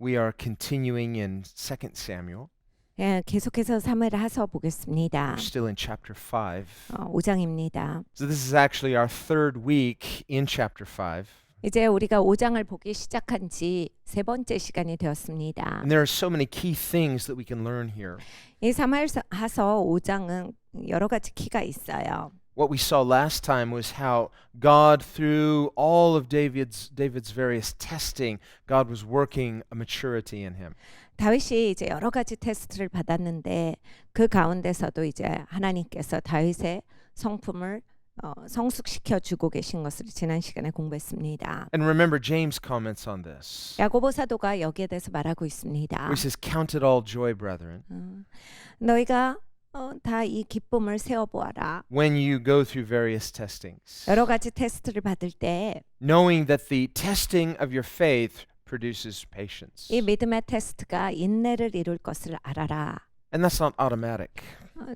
We are continuing in 2 Samuel. 예, 계속해서 사무엘하서 보겠습니다. We're still in chapter 5. 5장입니다. So this is actually our third week in chapter 5. 이제 우리가 5장을 보기 시작한 지 세 번째 시간이 되었습니다. And there are so many key things that we can learn here. 이 사무엘하서 5장은 여러 가지 키가 있어요. What we saw last time was how God, through all of David's various testing, God was working a maturity in him. 다윗이 이제 여러 가지 테스트를 받았는데 그 가운데서도 이제 하나님께서 다윗의 성품을 성숙시켜 주고 계신 것을 지난 시간에 공부했습니다. And remember, James comments on this. 야고보 사도가 여기에 대해서 말하고 있습니다. Where he says, "Count it all joy, brethren, 너희가 다 이 기쁨을 세워 보아라. when you go through various testings, 여러 가지 테스트를 받을 때 knowing that the testing of your faith produces patience." 이 믿음의 테스트가 인내를 이룰 것을 알아라. And that's not automatic.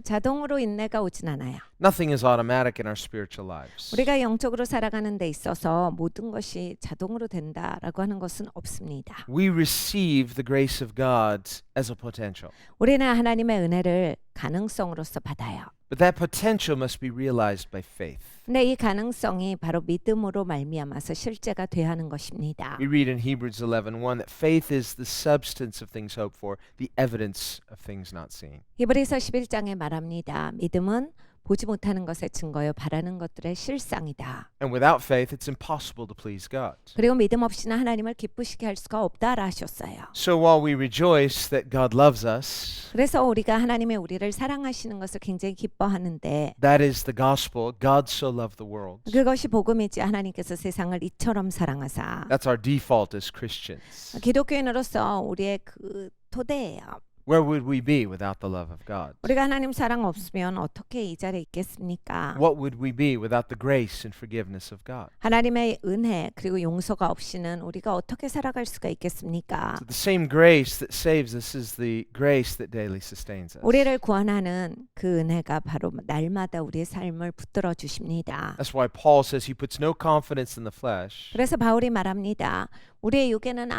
자동으로 인내가 오진 않아요. Nothing is automatic in our spiritual lives. 우리가 영적으로 살아가는 데 있어서 모든 것이 자동으로 된다라고 하는 것은 없습니다. We receive the grace of God as a potential. 우리는 하나님의 은혜를 가능성으로서 받아요. But that potential must be realized by faith. 근데 이 가능성이 바로 믿음으로 말미암아서 실제가 돼야 하는 것입니다. We read in Hebrews 11:1 that faith is the substance of things hoped for, the evidence of things not seen. 히브리서 11장에 말합니다. 믿음은 보지 못하는 것의 증거요 바라는 것들의 실상이다. And without faith, it's impossible to please God. 그리고 믿음 없이는 하나님을 기쁘시게 할 수가 없다라 하셨어요. So while we rejoice that God loves us, 그래서 우리가 하나님의 우리를 사랑하시는 것을 굉장히 기뻐하는데 that is the gospel. God so loved the world. 그것이 복음이지 하나님께서 세상을 이처럼 사랑하사. That's our default as Christians. 기독교인으로서 우리의 그 토대예요. Where would we be without the love of God? 우리가 하나님 사랑 없으면 어떻게 이 자리에 있겠습니까? What would we be without the grace and forgiveness of God? 하나님의 은혜 그리고 용서가 없이는 우리가 어떻게 살아갈 수가 있겠습니까? So the same grace that saves us is the grace that daily sustains us. 우리를 구원하는 그 은혜가 바로 날마다 우리의 삶을 붙들어 주십니다. That's why Paul says he puts no confidence in the flesh. 그래서 바울이 말합니다. 우리의 육에는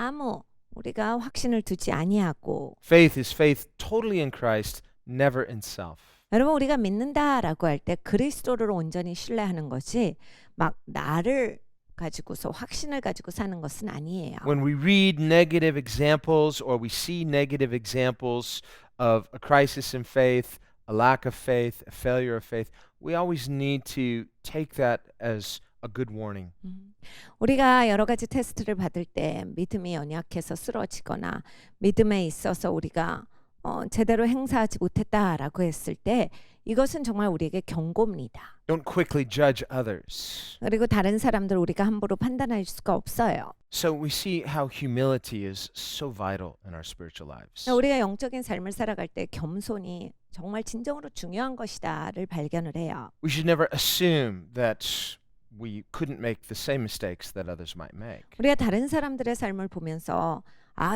우리가 확신을 두지 아니하고 Faith is faith totally in Christ, never in self. 여러분 우리가 믿는다라고 할 때 그리스도를 온전히 신뢰하는 것이 막 나를 가지고서 확신을 가지고 사는 것은 아니에요. When we read negative examples or we see negative examples of a crisis in faith, a lack of faith, a failure of faith, we always need to take that as a good warning. 우리가 여러 가지 테스트를 받을 때 믿음이 연약해서 쓰러지거나 믿음에 있어서 우리가 제대로 행사하지 못했다라고 했을 때 이것은 정말 우리에게 경고입니다. Don't quickly judge others. 그리고 다른 사람들 우리가 함부로 판단할 수가 없어요. So we see how humility is so vital in our spiritual lives. 우리가 영적인 삶을 살아갈 때 겸손이 정말 진정으로 중요한 것이다를 발견을 해요. We should never assume that we couldn't make the same mistakes that others might make. 우리가 다른 사람들의 삶을 보면서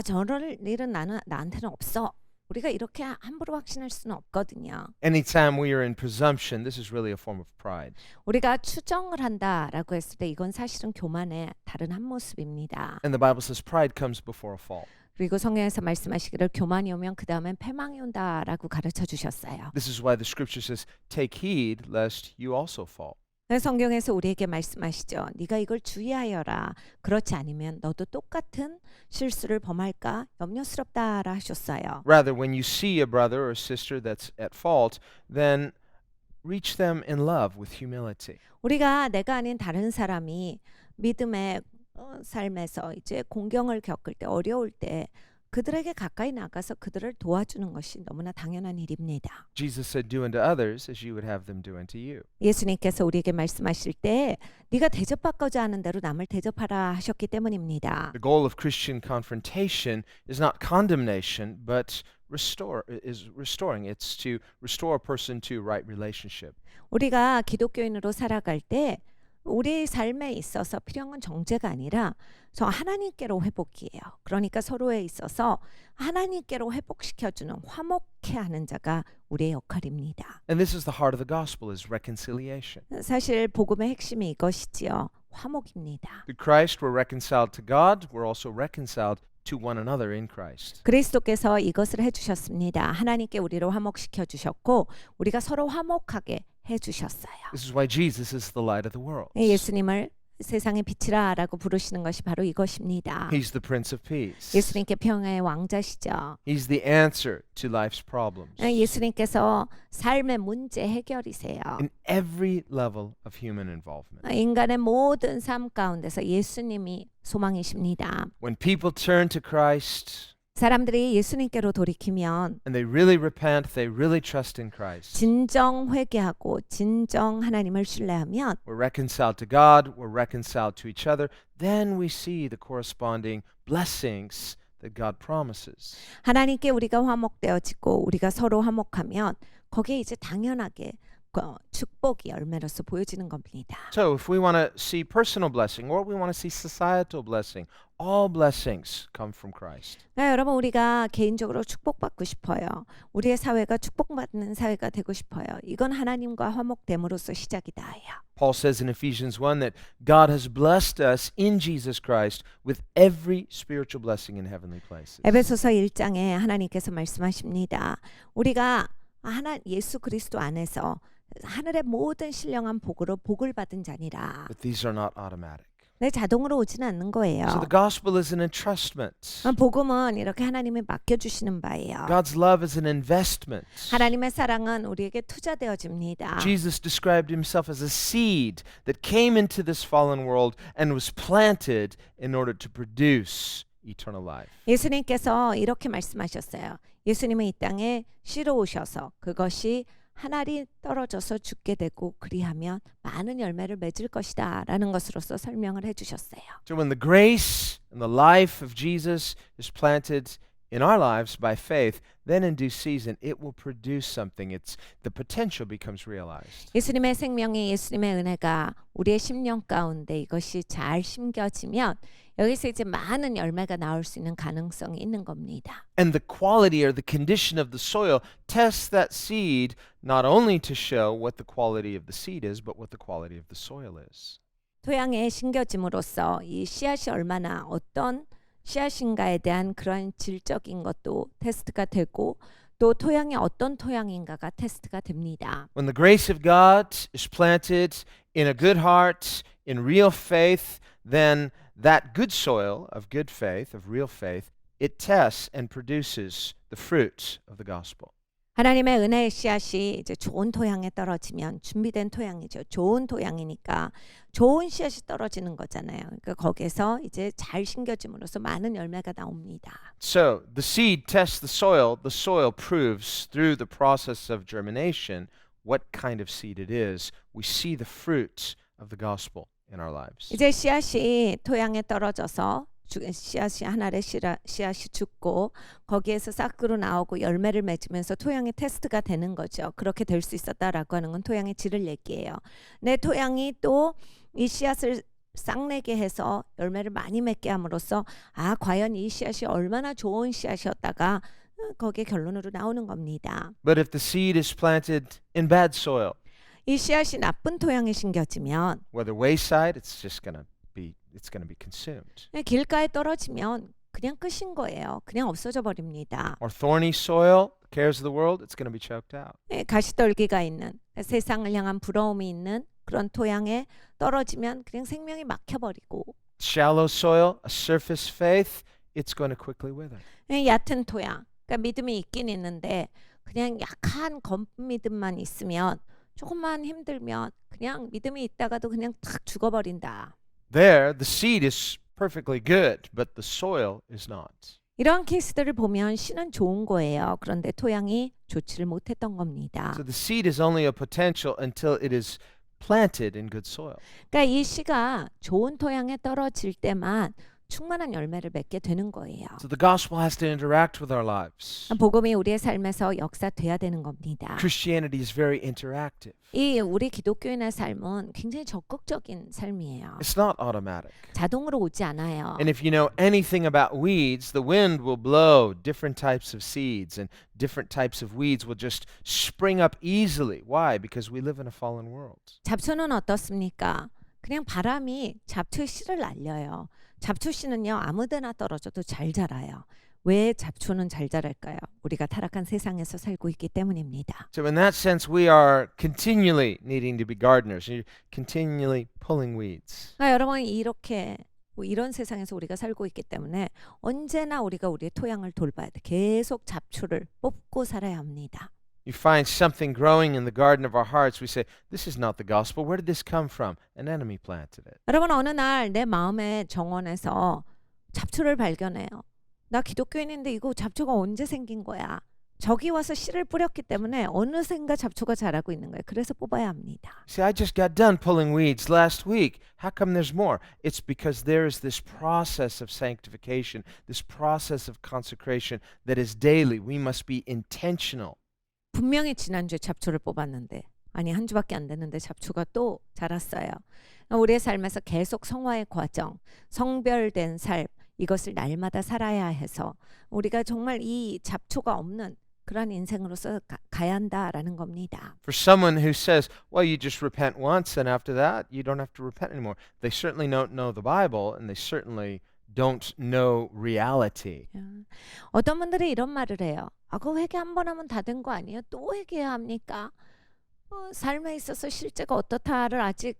저런 일은 나한테는 없어. 우리가 이렇게 함부로 확신할 수는 없거든요. Anytime we are in presumption, this is really a form of pride. 우리가 추정을 한다라고 했을 때 이건 사실은 교만의 다른 한 모습입니다. And the Bible says pride comes before a fall. 그리고 성경에서 말씀하시기를 교만이 오면 그 다음엔 패망이 온다라고 가르쳐 주셨어요. This is why the scripture says, take heed lest you also fall. 성경에서 우리에게 말씀하시죠. 네가 이걸 주의하여라. 그렇지 않으면 너도 똑같은 실수를 범할까 염려스럽다라 하셨어요. Rather, when you see a brother or sister that's at fault, then reach them in love with humility. 우리가 내가 아닌 다른 사람이 믿음의 삶에서 이제 공경을 겪을 때 어려울 때 그들에게 가까이 나가서 그들을 도와주는 것이 너무나 당연한 일입니다. Jesus said, do unto others as you would have them do unto you. 예수님께서 우리에게 말씀하실 때 네가 대접받고자 하는 대로 남을 대접하라 하셨기 때문입니다. The goal of Christian confrontation is not condemnation, but restoring. It's to restore a person to right relationship. 우리가 기독교인으로 살아갈 때 우리 삶에 있어서 필요한 건 정죄가 아니라 저 하나님께로 회복이에요. 그러니까 서로에 있어서 하나님께로 회복시켜주는 화목케 하는 자가 우리의 역할입니다. And this is the heart of the gospel, is reconciliation. 사실 복음의 핵심이 이것이지요. 화목입니다. Through Christ, we're reconciled to God. We're also reconciled to one another in Christ. 그리스도께서 이것을 해주셨습니다. 하나님께 우리를 화목시켜 주셨고 우리가 서로 화목하게 해주셨어요. This is why Jesus is the light of the world. 예수님을 세상의 빛이라라고 부르시는 것이 바로 이것입니다. He's the Prince of Peace. 예수님께 평화의 왕자시죠. He's the answer to life's problems 예수님께서 삶의 문제 해결이세요. in every level of human involvement. 인간의 모든 삶 가운데서 예수님이 소망이십니다. When people turn to Christ 사람들이 예수님께로 돌이키면 and they really repent, they really trust in Christ, 진정 회개하고 진정 하나님을 신뢰하면 we're reconciled to God, we're reconciled to each other, then we see the corresponding blessings that God promises. 하나님께 우리가 화목되어지고 우리가 서로 화목하면 거기에 이제 당연하게 축복이 열매로서 보여지는 겁니다. So if we want to see personal blessing or we want to see societal blessing, all blessings come from Christ. 여러분 우리가 개인적으로 축복받고 싶어요. 우리의 사회가 축복받는 사회가 되고 싶어요. 이건 하나님과 화목됨으로써 시작이다. Paul says in Ephesians 1 that God has blessed us in Jesus Christ with every spiritual blessing in heavenly places. 에베소서 1장에 하나님께서 말씀하십니다. 우리가 예수 그리스도 안에서 하늘의 모든 신령한 복으로 복을 받은 자니라. But these are not automatic. 내 자동으로 오지는 않는 거예요. So the gospel is an entrustment. 복음은 이렇게 하나님이 맡겨주시는 바예요. God's love is an investment. 하나님의 사랑은 우리에게 투자되어집니다. Jesus described himself as a seed that came into this fallen world and was planted in order to produce eternal life. 예수님께서 이렇게 말씀하셨어요. 예수님은 이 땅에 씨로 오셔서 그것이 한 알이 떨어져서 죽게 되고 그리하면 많은 열매를 맺을 것이다 라는 것으로서 설명을 해주셨어요. So when the grace and the life of Jesus is planted in our lives by faith, then in due season it will produce something. The potential becomes realized. 예수님의 생명이 예수님의 은혜가 우리의 심령 가운데 이것이 잘 심겨지면 여기서 이제 많은 열매가 나올 수 있는 가능성이 있는 겁니다. And the quality or the condition of the soil tests that seed not only to show what the quality of the seed is, but what the quality of the soil is. 토양에 심겨짐으로써 이 씨앗이 얼마나 어떤 씨앗인가에 대한 그런 질적인 것도 테스트가 되고 또 토양이 어떤 토양인가가 테스트가 됩니다. When the grace of God is planted in a good heart, in real faith, then that good soil of good faith, of real faith, it tests and produces the fruit of the gospel. 하나님의 은혜의 씨앗이 이제 좋은 토양에 떨어지면 준비된 토양이죠. 좋은 토양이니까 좋은 씨앗이 떨어지는 거잖아요. 그러니까 거기서 이제 잘 심겨짐으로써 많은 열매가 나옵니다. So the seed tests the soil proves through the process of germination what kind of seed it is. We see the fruit of the gospel in our lives. 이제 씨앗이 토양에 떨어져서 씨앗이 한 알의 씨앗이 죽고 거기에서 싹으로 나오고 열매를 맺으면서 토양의 테스트가 되는 거죠. 그렇게 될 수 있었다라고 하는 건 토양의 질을 얘기해요. 내 토양이 또 이 씨앗을 싹내게 해서 열매를 많이 맺게 함으로써 과연 이 씨앗이 얼마나 좋은 씨앗이었다가 거기에 결론으로 나오는 겁니다. But if the seed is planted in bad soil, 이 씨앗이 나쁜 토양에 심겨지면 whether wayside, it's going to be consumed. 길가에 떨어지면 그냥 끝인 거예요. 그냥 없어져 버립니다. Or thorny soil, the cares of the world, it's going to be choked out. 가시떨기가 있는 세상을 향한 부러움이 있는 그런 토양에 떨어지면 그냥 생명이 막혀버리고 Shallow soil, a surface faith, it's going to quickly wither. 얕은 토양, 그러니까 믿음이 있긴 있는데 그냥 약한 겉믿음만 있으면 조금만 힘들면 그냥 믿음이 있다가도 그냥 탁 죽어버린다. There, the seed is perfectly good, but the soil is not. 이런 케이스들을 보면 씨는 좋은 거예요. 그런데 토양이 좋지를 못했던 겁니다. So the seed is only a potential until it is planted in good soil. 그러니까 이 씨가 좋은 토양에 떨어질 때만 충만한 열매를 맺게 되는 거예요. So the gospel has to interact with our lives. 복음이 우리의 삶에서 역사돼야 되는 겁니다. Christianity is very interactive. 이 우리 기독교인의 삶은 굉장히 적극적인 삶이에요. It's not automatic. 자동으로 오지 않아요. And if you know anything about weeds, the wind will blow different types of seeds and different types of weeds will just spring up easily. Why? Because we live in a fallen world. 잡초는 어떻습니까? 그냥 바람이 잡초의 씨를 날려요. 잡초 씨는요, 아무데나 떨어져도 잘 자라요. 왜 잡초는 잘 자랄까요? 우리가 타락한 세상에서 살고 있기 때문입니다. So in that sense, we are continually needing to be gardeners. You're continually pulling weeds. 그러니까 여러분 이렇게 이런 세상에서 우리가 살고 있기 때문에 언제나 우리가 우리의 토양을 돌봐야 돼. 계속 잡초를 뽑고 살아야 합니다. You find something growing in the garden of our hearts. We say, this is not the gospel. Where did this come from? An enemy planted it. 여러분 어느 날 내 마음의 정원에서 잡초를 발견해요. 나 기독교인인데 이거 잡초가 언제 생긴 거야? 저기 와서 씨를 뿌렸기 때문에 어느샌가 잡초가 자라고 있는 거예요. 그래서 뽑아야 합니다. See, I just got done pulling weeds last week. How come there's more? It's because there is this process of sanctification, this process of consecration that is daily. We must be intentional. 분명히 지난주에 잡초를 뽑았는데 아니 한 주밖에 안 됐는데 잡초가 또 자랐어요. 우리의 삶에서 계속 성화의 과정, 성별된 삶 이것을 날마다 살아야 해서 우리가 정말 이 잡초가 없는 그런 인생으로서 가야 한다라는 겁니다. For someone who says, well, you just repent once and after that, you don't have to repent anymore. They certainly don't know the Bible and they certainly don't know reality. 어떤 분들이 이런 말을 해요. 아, 그 회개 한 번 하면 다 된 거 아니에요? 또 회개해야 합니까? 삶에 있어서 실제가 어떻다를 아직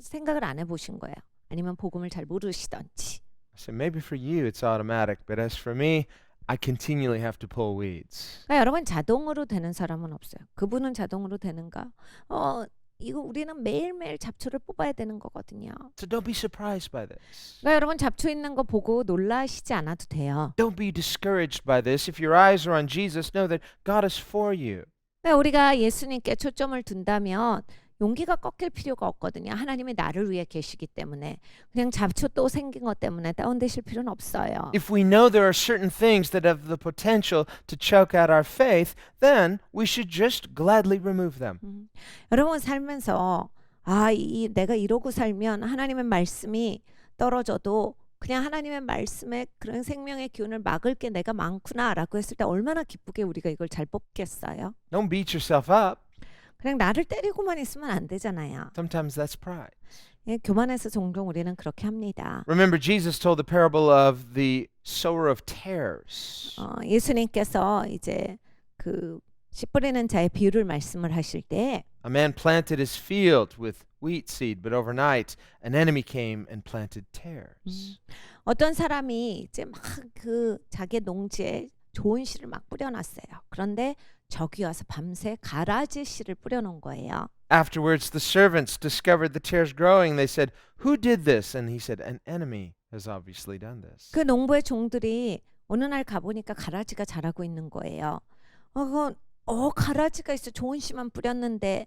생각을 안 해보신 거예요. 아니면 복음을 잘 모르시던지. I said, maybe for you it's automatic, but as for me, I continually have to pull weeds. 그러니까 여러분 자동으로 되는 사람은 없어요. 그분은 자동으로 되는가? 이거 우리는 매일매일 잡초를 뽑아야 되는 거거든요. So don't be surprised by this. 그러니까 여러분 잡초 있는 거 보고 놀라시지 않아도 돼요. Don't be discouraged by this. If your eyes are on Jesus, know that God is for you. 그러니까 우리가 예수님께 초점을 둔다면 용기가 꺾일 필요가 없거든요. 하나님이 나를 위해 계시기 때문에 그냥 잡초 또 생긴 것 때문에 다운되실 필요는 없어요. If we know there are certain things that have the potential to choke out our faith, then we should just gladly remove them. 여러분 살면서 내가 이러고 살면 하나님의 말씀이 떨어져도 그냥 하나님의 말씀에 그런 생명의 기운을 막을 게 내가 많구나라고 했을 때 얼마나 기쁘게 우리가 이걸 잘 뽑겠어요? Don't beat yourself up. 그냥 나를 때리고만 있으면 안 되잖아요. Sometimes that's pride. 예, 교만해서 종종 우리는 그렇게 합니다. Remember, Jesus told the parable of the sower of tares. 예수님께서 이제 그 씨 뿌리는 자의 비유를 말씀을 하실 때 A man planted his field with wheat seed, but overnight an enemy came and planted tares. 어떤 사람이 이제 막 그 자기 농지에 좋은 씨를 막 뿌려놨어요. 그런데 적이 와서 밤새 가라지 씨를 뿌려놓은 거예요. Afterwards, the servants discovered the tares growing. They said, "Who did this?" And he said, "An enemy has obviously done this." 그 농부의 종들이 어느 날 가보니까 가라지가 자라고 있는 거예요. 가라지가 있어. 좋은 씨만 뿌렸는데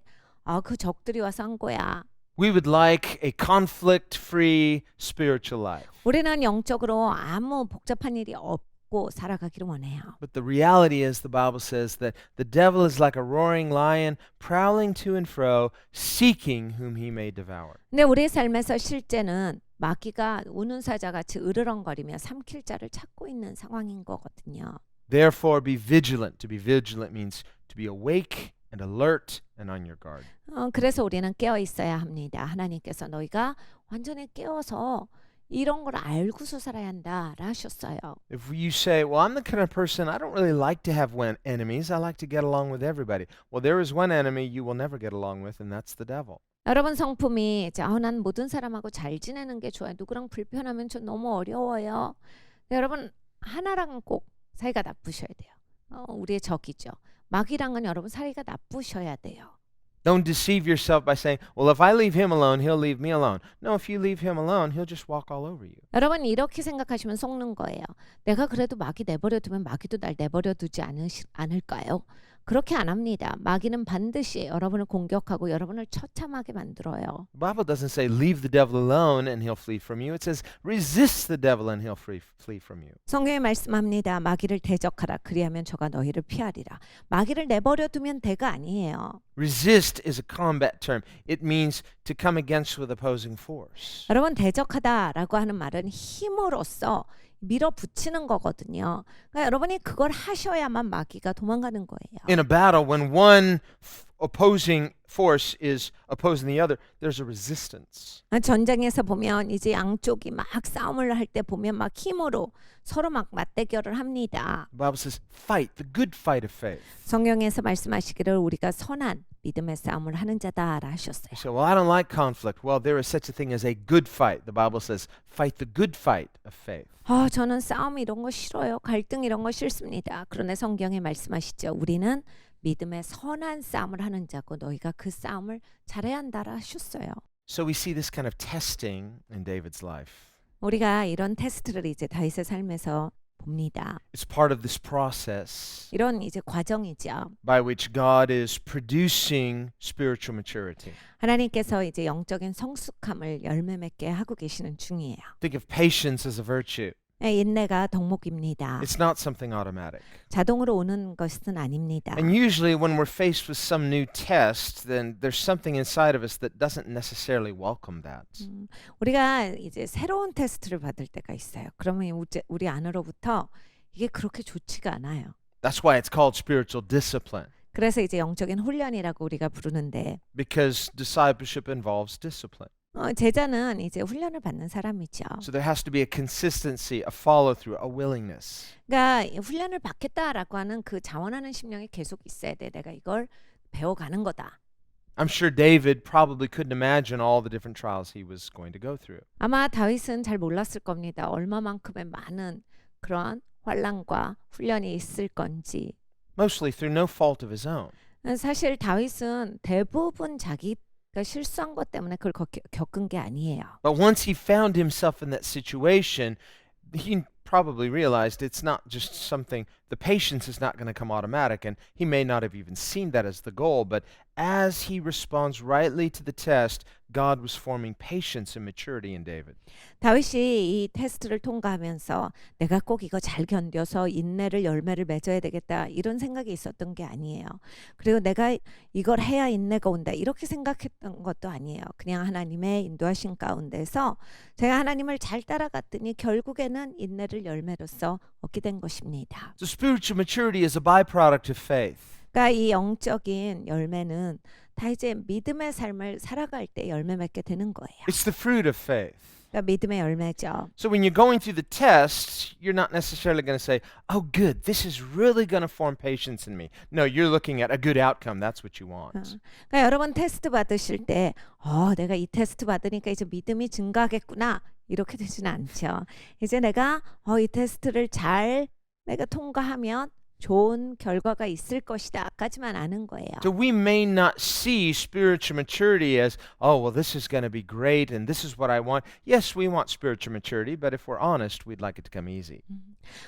그 적들이 와서 한 거야. We would like a conflict-free spiritual life. 우리는 영적으로 아무 복잡한 일이 없고 살아가기를 원해요. But the reality is, the Bible says that the devil is like a roaring lion, prowling to and fro, seeking whom he may devour. 근데 우리의 삶에서 실제는 마귀가 우는 사자같이 으르렁거리며 삼킬 자를 찾고 있는 상황인 거거든요. Therefore, be vigilant. To be vigilant means to be awake and alert and on your guard. 그래서 우리는 깨어 있어야 합니다. 하나님께서 너희가 완전히 깨어서 이런 걸 알고서 살아야 한다라 하셨어요. If you say, well, I'm the kind of person, I don't really like to have enemies. I like to get along with everybody. Well, there is one enemy you will never get along with, and that's the devil. 여러분 성품이 난 모든 사람하고 잘 지내는 게 좋아요. 누구랑 불편하면 저 너무 어려워요. 여러분 하나랑은 꼭 사이가 나쁘셔야 돼요. 우리의 적이죠. 마귀랑은 여러분 사이가 나쁘셔야 돼요. Don't deceive yourself by saying, well, if I leave him alone, he'll leave me alone. No, if you leave him alone, he'll just walk all over you. 여러분 이렇게 생각하시면 속는 거예요. 내가 그래도 마귀 내버려 두면 마귀도 날 내버려 두지 않을까요? 그렇게 안 합니다. 마귀는 반드시 여러분을 공격하고 여러분을 처참하게 만들어요. The Bible doesn't say leave the devil alone and he'll flee from you. It says resist the devil and he'll flee from you. 성경에 말씀합니다. 마귀를 대적하라. 그리하면 저가 너희를 피하리라. 마귀를 내버려 두면 대가 아니에요. Resist is a combat term. It means to come against with opposing force. 여러분 대적하다라고 하는 말은 힘으로써 밀어붙이는 거거든요. 그러니까 여러분이 그걸 하셔야만 마귀가 도망가는 거예요. In a battle, when one opposing force is opposing the other, there's a resistance. 전쟁에서 보면 이제 양쪽이 막 싸움을 할 때 보면 막 힘으로 서로 막 맞대결을 합니다. The Bible says, fight the good fight of faith. 성경에서 말씀하시기를 우리가 선한 믿음의 싸움을 하는 자다라 하셨어요. You say, well, I don't like conflict. Well, there is such a thing as a good fight. The Bible says, fight the good fight of faith. 저는 싸움 이런 거 싫어요. 갈등 이런 거 싫습니다. 그런데 성경에 말씀하시죠. 우리는 믿음의 선한 싸움을 하는 자고 너희가 그 싸움을 잘해야 한다라 하셨어요. So we see this kind of testing in David's life. 우리가 이런 테스트를 이제 다윗의 삶에서 봅니다. It's part of this process 이런 이제 과정이죠. by which God is producing spiritual maturity. 하나님께서 이제 영적인 성숙함을 열매 맺게 하고 계시는 중이에요. Think of patience as a virtue. 인내가 덕목입니다. It's not something automatic. 자동으로 오는 것은 아닙니다. And usually when we're faced with some new test, then there's something inside of us that doesn't necessarily welcome that. 우리가 이제 새로운 테스트를 받을 때가 있어요. 그러면 우리 안으로부터 이게 그렇게 좋지가 않아요. That's why it's called spiritual discipline, 그래서 이제 영적인 훈련이라고 우리가 부르는데 because discipleship involves discipline. 제자는 이제 훈련을 받는 사람이죠. So there has to be a consistency, a follow-through, a willingness. 그러니까 훈련을 받겠다라고 하는 그 자원하는 심령이 계속 있어야 돼. 내가 이걸 배워가는 거다. I'm sure David probably couldn't imagine all the different trials he was going to go through. 아마 다윗은 잘 몰랐을 겁니다. 얼마만큼의 많은 그런 환난과 훈련이 있을 건지. Mostly through no fault of his own. 사실 다윗은 대부분 자기가 실수한 것 때문에 그걸 겪은 게 아니에요. But once he found himself in that situation, he probably realized it's not just something, the patience is not going to come automatic, and he may not have even seen that as the goal, but as he responds rightly to the test, God was forming patience and maturity in David. 다윗이 이 테스트를 통과하면서 내가 꼭 이거 잘 견뎌서 인내를 열매를 맺어야 되겠다 이런 생각이 있었던 게 아니에요. 그리고 내가 이걸 해야 인내가 온다 이렇게 생각했던 것도 아니에요. 그냥 하나님의 인도하신 가운데서 제가 하나님을 잘 따라갔더니 결국에는 인내를 열매로서 얻게 된 것입니다. So spiritual maturity is a byproduct of faith. 그러니까 이 영적인 열매는 다 이제 믿음의 삶을 살아갈 때 열매 맺게 되는 거예요. It's the fruit of faith. 그러니까 믿음의 열매죠. So when you're going through the tests, you're not necessarily going to say, oh, good, this is really going to form patience in me. No, you're looking at a good outcome. That's what you want. 그러니까 여러분 테스트 받으실 때 내가 이 테스트 받으니까 이제 믿음이 증가하겠구나 이렇게 되지는 않죠. 이제 내가 이 테스트를 잘 내가 통과하면 좋은 결과가 있을 것이다까지만 아는 거예요. So we may not see spiritual maturity as, oh, well, this is going to be great and this is what I want. Yes, we want spiritual maturity, but if we're honest, we'd like it to come easy.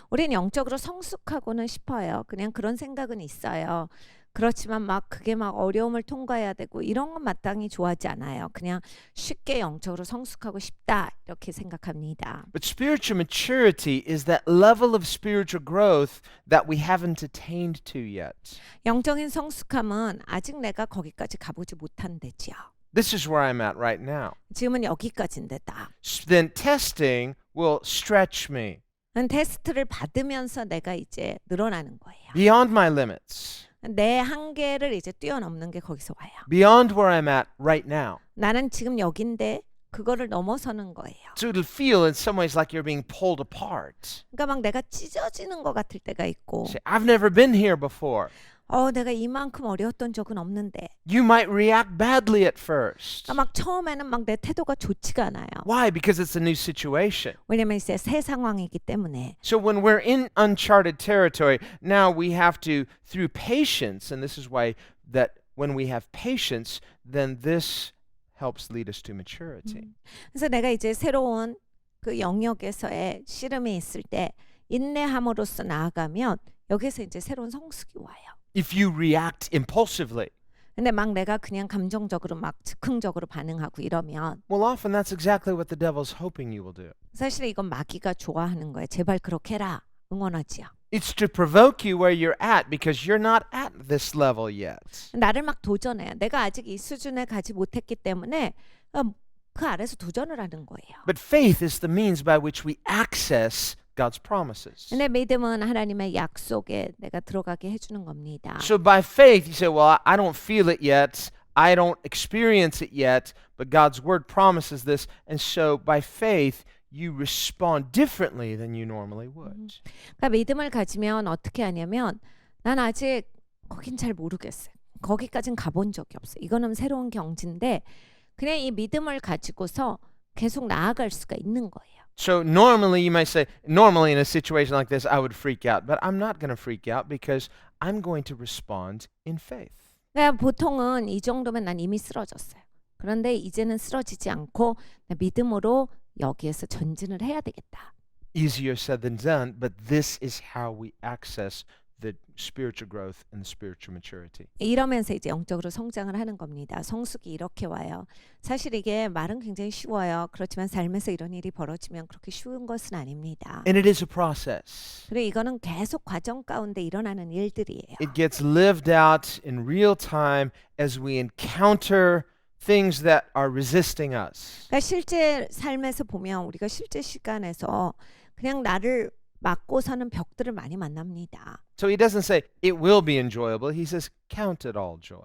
우리는 영적으로 성숙하고는 싶어요. 그냥 그런 생각은 있어요. 그렇지만 막 그게 막 어려움을 통과해야 되고 이런 건 마땅히 좋아하지 않아요. 그냥 쉽게 영적으로 성숙하고 싶다 이렇게 생각합니다. But spiritual maturity is that level of spiritual growth that we haven't attained to yet. 영적인 성숙함은 아직 내가 거기까지 가보지 못한 데지요. This is where I'm at right now. 지금은 여기까지인데다. Then testing will stretch me 테스트를 받으면서 내가 이제 늘어나는 거예요. beyond my limits, 내 한계를 이제 뛰어넘는 게 거기서 와요. beyond where I'm at right now. 나는 지금 여긴데 그거를 넘어서는 거예요. So it'll feel in some ways like you're being pulled apart. 그러니까 막 내가 찢어지는 것 같을 때가 있고 Say, I've never been here before. 내가 이만큼 어려웠던 적은 없는데 You might react badly at first. 막 처음에는 막 내 태도가 좋지가 않아요. Why? Because it's a new situation. 왜냐면 이제 새 상황이기 때문에. So when we're in uncharted territory, now we have to, through patience, and this is why that when we have patience, then this helps lead us to maturity. 그래서 내가 이제 새로운 그 영역에서의 씨름이 있을 때 인내함으로써 나아가면 여기서 이제 새로운 성숙이 와요. If you react impulsively, 근데 막 내가 그냥 감정적으로 막 즉흥적으로 반응하고 이러면 well, often that's exactly what the devil's hoping you will do. 사실 이건 마귀가 좋아하는 거예요. 제발 그렇게 해라. 응원하지요. It's to provoke you where you're at because you're not at this level yet. 나를 막 도전해요. 내가 아직 이 수준에 가지 못했기 때문에 그 아래서 도전을 하는 거예요. But faith is the means by which we access God's promises. 근데 믿음은 하나님의 약속에 내가 들어가게 해주는 겁니다. So by faith, you say, well, I don't feel it yet. I don't experience it yet, but God's word promises this. And so by faith, you respond differently than you normally would. 그러니까 믿음을 가지면 어떻게 하냐면 난 아직 거긴 잘 모르겠어요. 거기까진 가본 적이 없어요. 이거는 새로운 경지인데 그냥 이 믿음을 가지고서 계속 나아갈 수가 있는 거예요. So normally you might say, normally in a situation like this, I would freak out. But I'm not going to freak out because I'm going to respond in faith. 그러니까 보통은 이 정도면 난 이미 쓰러졌어요. 그런데 이제는 쓰러지지 않고 나 믿음으로 여기에서 전진을 해야 되겠다. Easier said than done, but this is how we access the spiritual growth and the spiritual maturity. 이러면서 이제 영적으로 성장을 하는 겁니다. 성숙이 이렇게 와요. 사실 이게 말은 굉장히 쉬워요. 그렇지만 삶에서 이런 일이 벌어지면 그렇게 쉬운 것은 아닙니다. And it is a process. 그리고 이거는 계속 과정 가운데 일어나는 일들이에요. It gets lived out in real time as we encounter things that are resisting us. 그러니까 실제 삶에서 보면 우리가 실제 시간에서 그냥 나를 막고 서는 벽들을 많이 만납니다. So he doesn't say it will be enjoyable. He says count it all joy.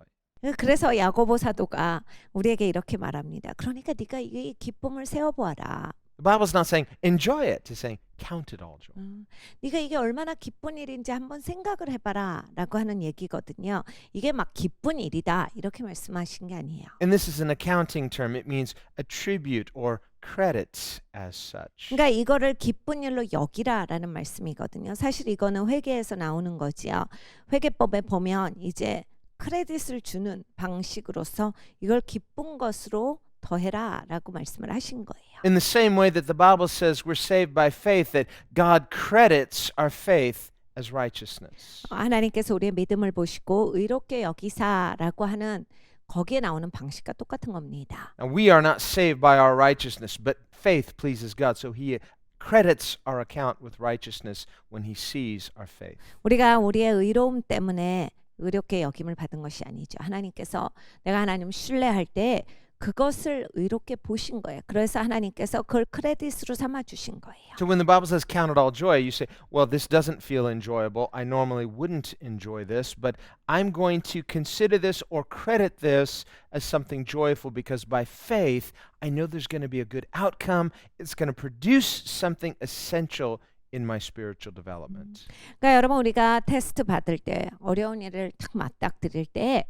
그래서 야고보 사도가 우리에게 이렇게 말합니다. 그러니까 네가 이 기쁨을 세어보아라. The Bible's not saying enjoy it. It's saying count it all joy. 네가 이게 얼마나 기쁜 일인지 한번 생각을 해봐라 라고 하는 얘기거든요. 이게 막 기쁜 일이다 이렇게 말씀하신 게 아니에요. And this is an accounting term. It means attribute or credit as such. 그러니까 이거를 기쁜 일로 여기라라는 말씀이거든요. 사실 이거는 회계에서 나오는 거지요. 회계법에 보면 이제 크레딧을 주는 방식으로서 이걸 기쁜 것으로 더해라라고 말씀을 하신 거예요. In the same way that the Bible says we're saved by faith, that God credits our faith as righteousness. 하나님께서 우리의 믿음을 보시고 의롭게 여기사라고 하는 거기에 나오는 방식과 똑같은 겁니다. And we are not saved by our righteousness, but faith pleases God. So he credits our account with righteousness when he sees our faith. 우리가 우리의 의로움 때문에 의롭게 여김을 받은 것이 아니죠. 하나님께서 내가 하나님 신뢰할 때 그것을 의롭게 보신 거예요. 그래서 하나님께서 그걸 크레딧으로 삼아 주신 거예요. So when the Bible says count it all joy, you say, well, this doesn't feel enjoyable. I normally wouldn't enjoy this, but I'm going to consider this or credit this as something joyful because by faith, I know there's going to be a good outcome. It's going to produce something essential in my spiritual development. 그러니까 여러분 우리가 테스트 받을 때 어려운 일을 탁 맞닥뜨릴 때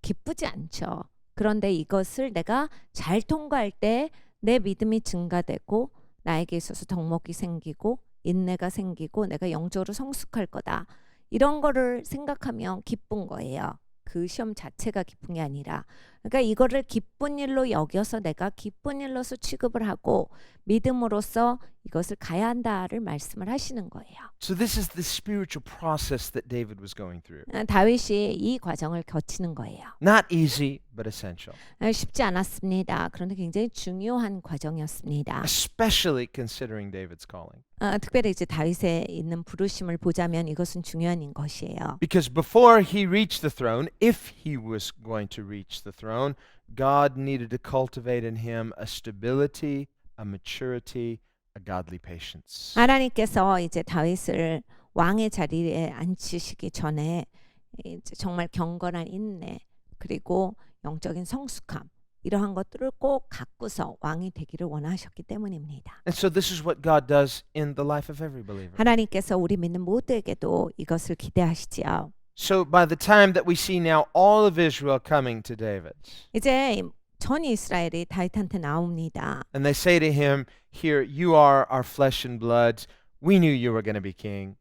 기쁘지 않죠. 그런데 이것을 내가 잘 통과할 때 내 믿음이 증가되고 나에게 있어서 덕목이 생기고 인내가 생기고 내가 영적으로 성숙할 거다. 이런 거를 생각하면 기쁜 거예요. 그 시험 자체가 기쁜 게 아니라 그러니까 이거를 기쁜 일로 여겨서 내가 기쁜 일로서 취급을 하고 믿음으로써 이것을 가야 한다를 말씀을 하시는 거예요. So this is the spiritual process that David was going through. 다윗이 이 과정을 거치는 거예요. Not easy, but essential. 쉽지 않았습니다. 그런데 굉장히 중요한 과정이었습니다. Especially considering David's calling. 특별히 이제 다윗에 있는 부르심을 보자면 이것은 중요한 것이에요. Because before he reached the throne, if he was going to reach the throne, God needed to cultivate in him a stability, a maturity, a godly patience. 하나님께서 이제 다윗을 왕의 자리에 앉히시기 전에 이제 정말 경건한 인내 그리고 영적인 성숙함 이러한 것들을 꼭 갖고서 왕이 되기를 원하셨기 때문입니다. And so this is what God does in the life of every believer. 하나님께서 우리 믿는 모두에게도 이것을 기대하시지요. So by the time that we see now all of Israel coming to David, 이제 전 이스라엘이 다윗한테 나옵니다. and they say to him, here, you are our flesh and blood. We knew you were going to be king.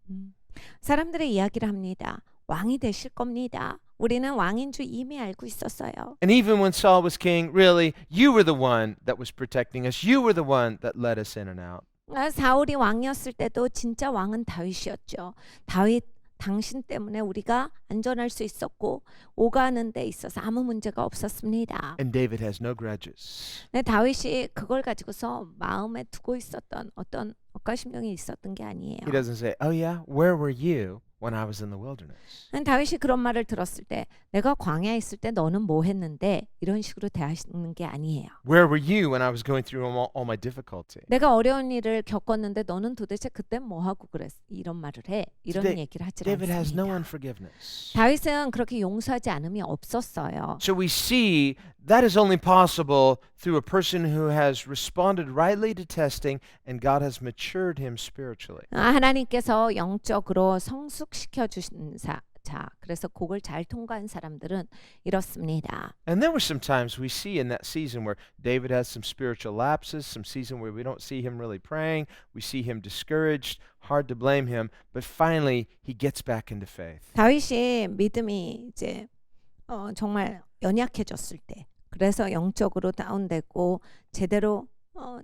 사람들의 이야기를 합니다. 왕이 되실 겁니다. 우리는 왕인 줄 이미 알고 있었어요. And even when Saul was king, really, you were the one that was protecting us. You were the one that led us in and out. 사울이 왕이었을 때도 진짜 왕은 다윗이었죠. 다윗 당신 때문에 우리가 안전할 수 있었고 오가는 데 있어서 아무 문제가 없었습니다. And David has no grudges. 네, 다윗이 그걸 가지고서 마음에 두고 있었던 어떤 억가심령이 있었던 게 아니에요. He doesn't say, oh yeah, where were you when I was in the wilderness? 다윗이 그런 말을 들었을 때 내가 광야에 있을 때 너는 뭐 했는데 이런 식으로 대하시는 게 아니에요. Where were you when I was going through all my difficulty? 내가 어려운 일을 겪었는데 너는 도대체 그땐 뭐 하고 그랬어? 이런 말을 해. 이런 Today, 얘기를 하지 David has no 않습니다. unforgiveness. 다윗은 그렇게 용서하지 않음이 없었어요. So we see that is only possible through a person who has responded rightly to testing and God has matured him spiritually. 하나님께서 영적으로 성숙시켜 주신 자, 그래서 곡을 잘 통과한 사람들은 이렇습니다. And there were some times we see in that season where David has some spiritual lapses, some season where we don't see him really praying, we see him discouraged, hard to blame him, but finally he gets back into faith. 다윗이 믿음이 이제 정말 연약해졌을 때, 그래서 영적으로 다운되고 제대로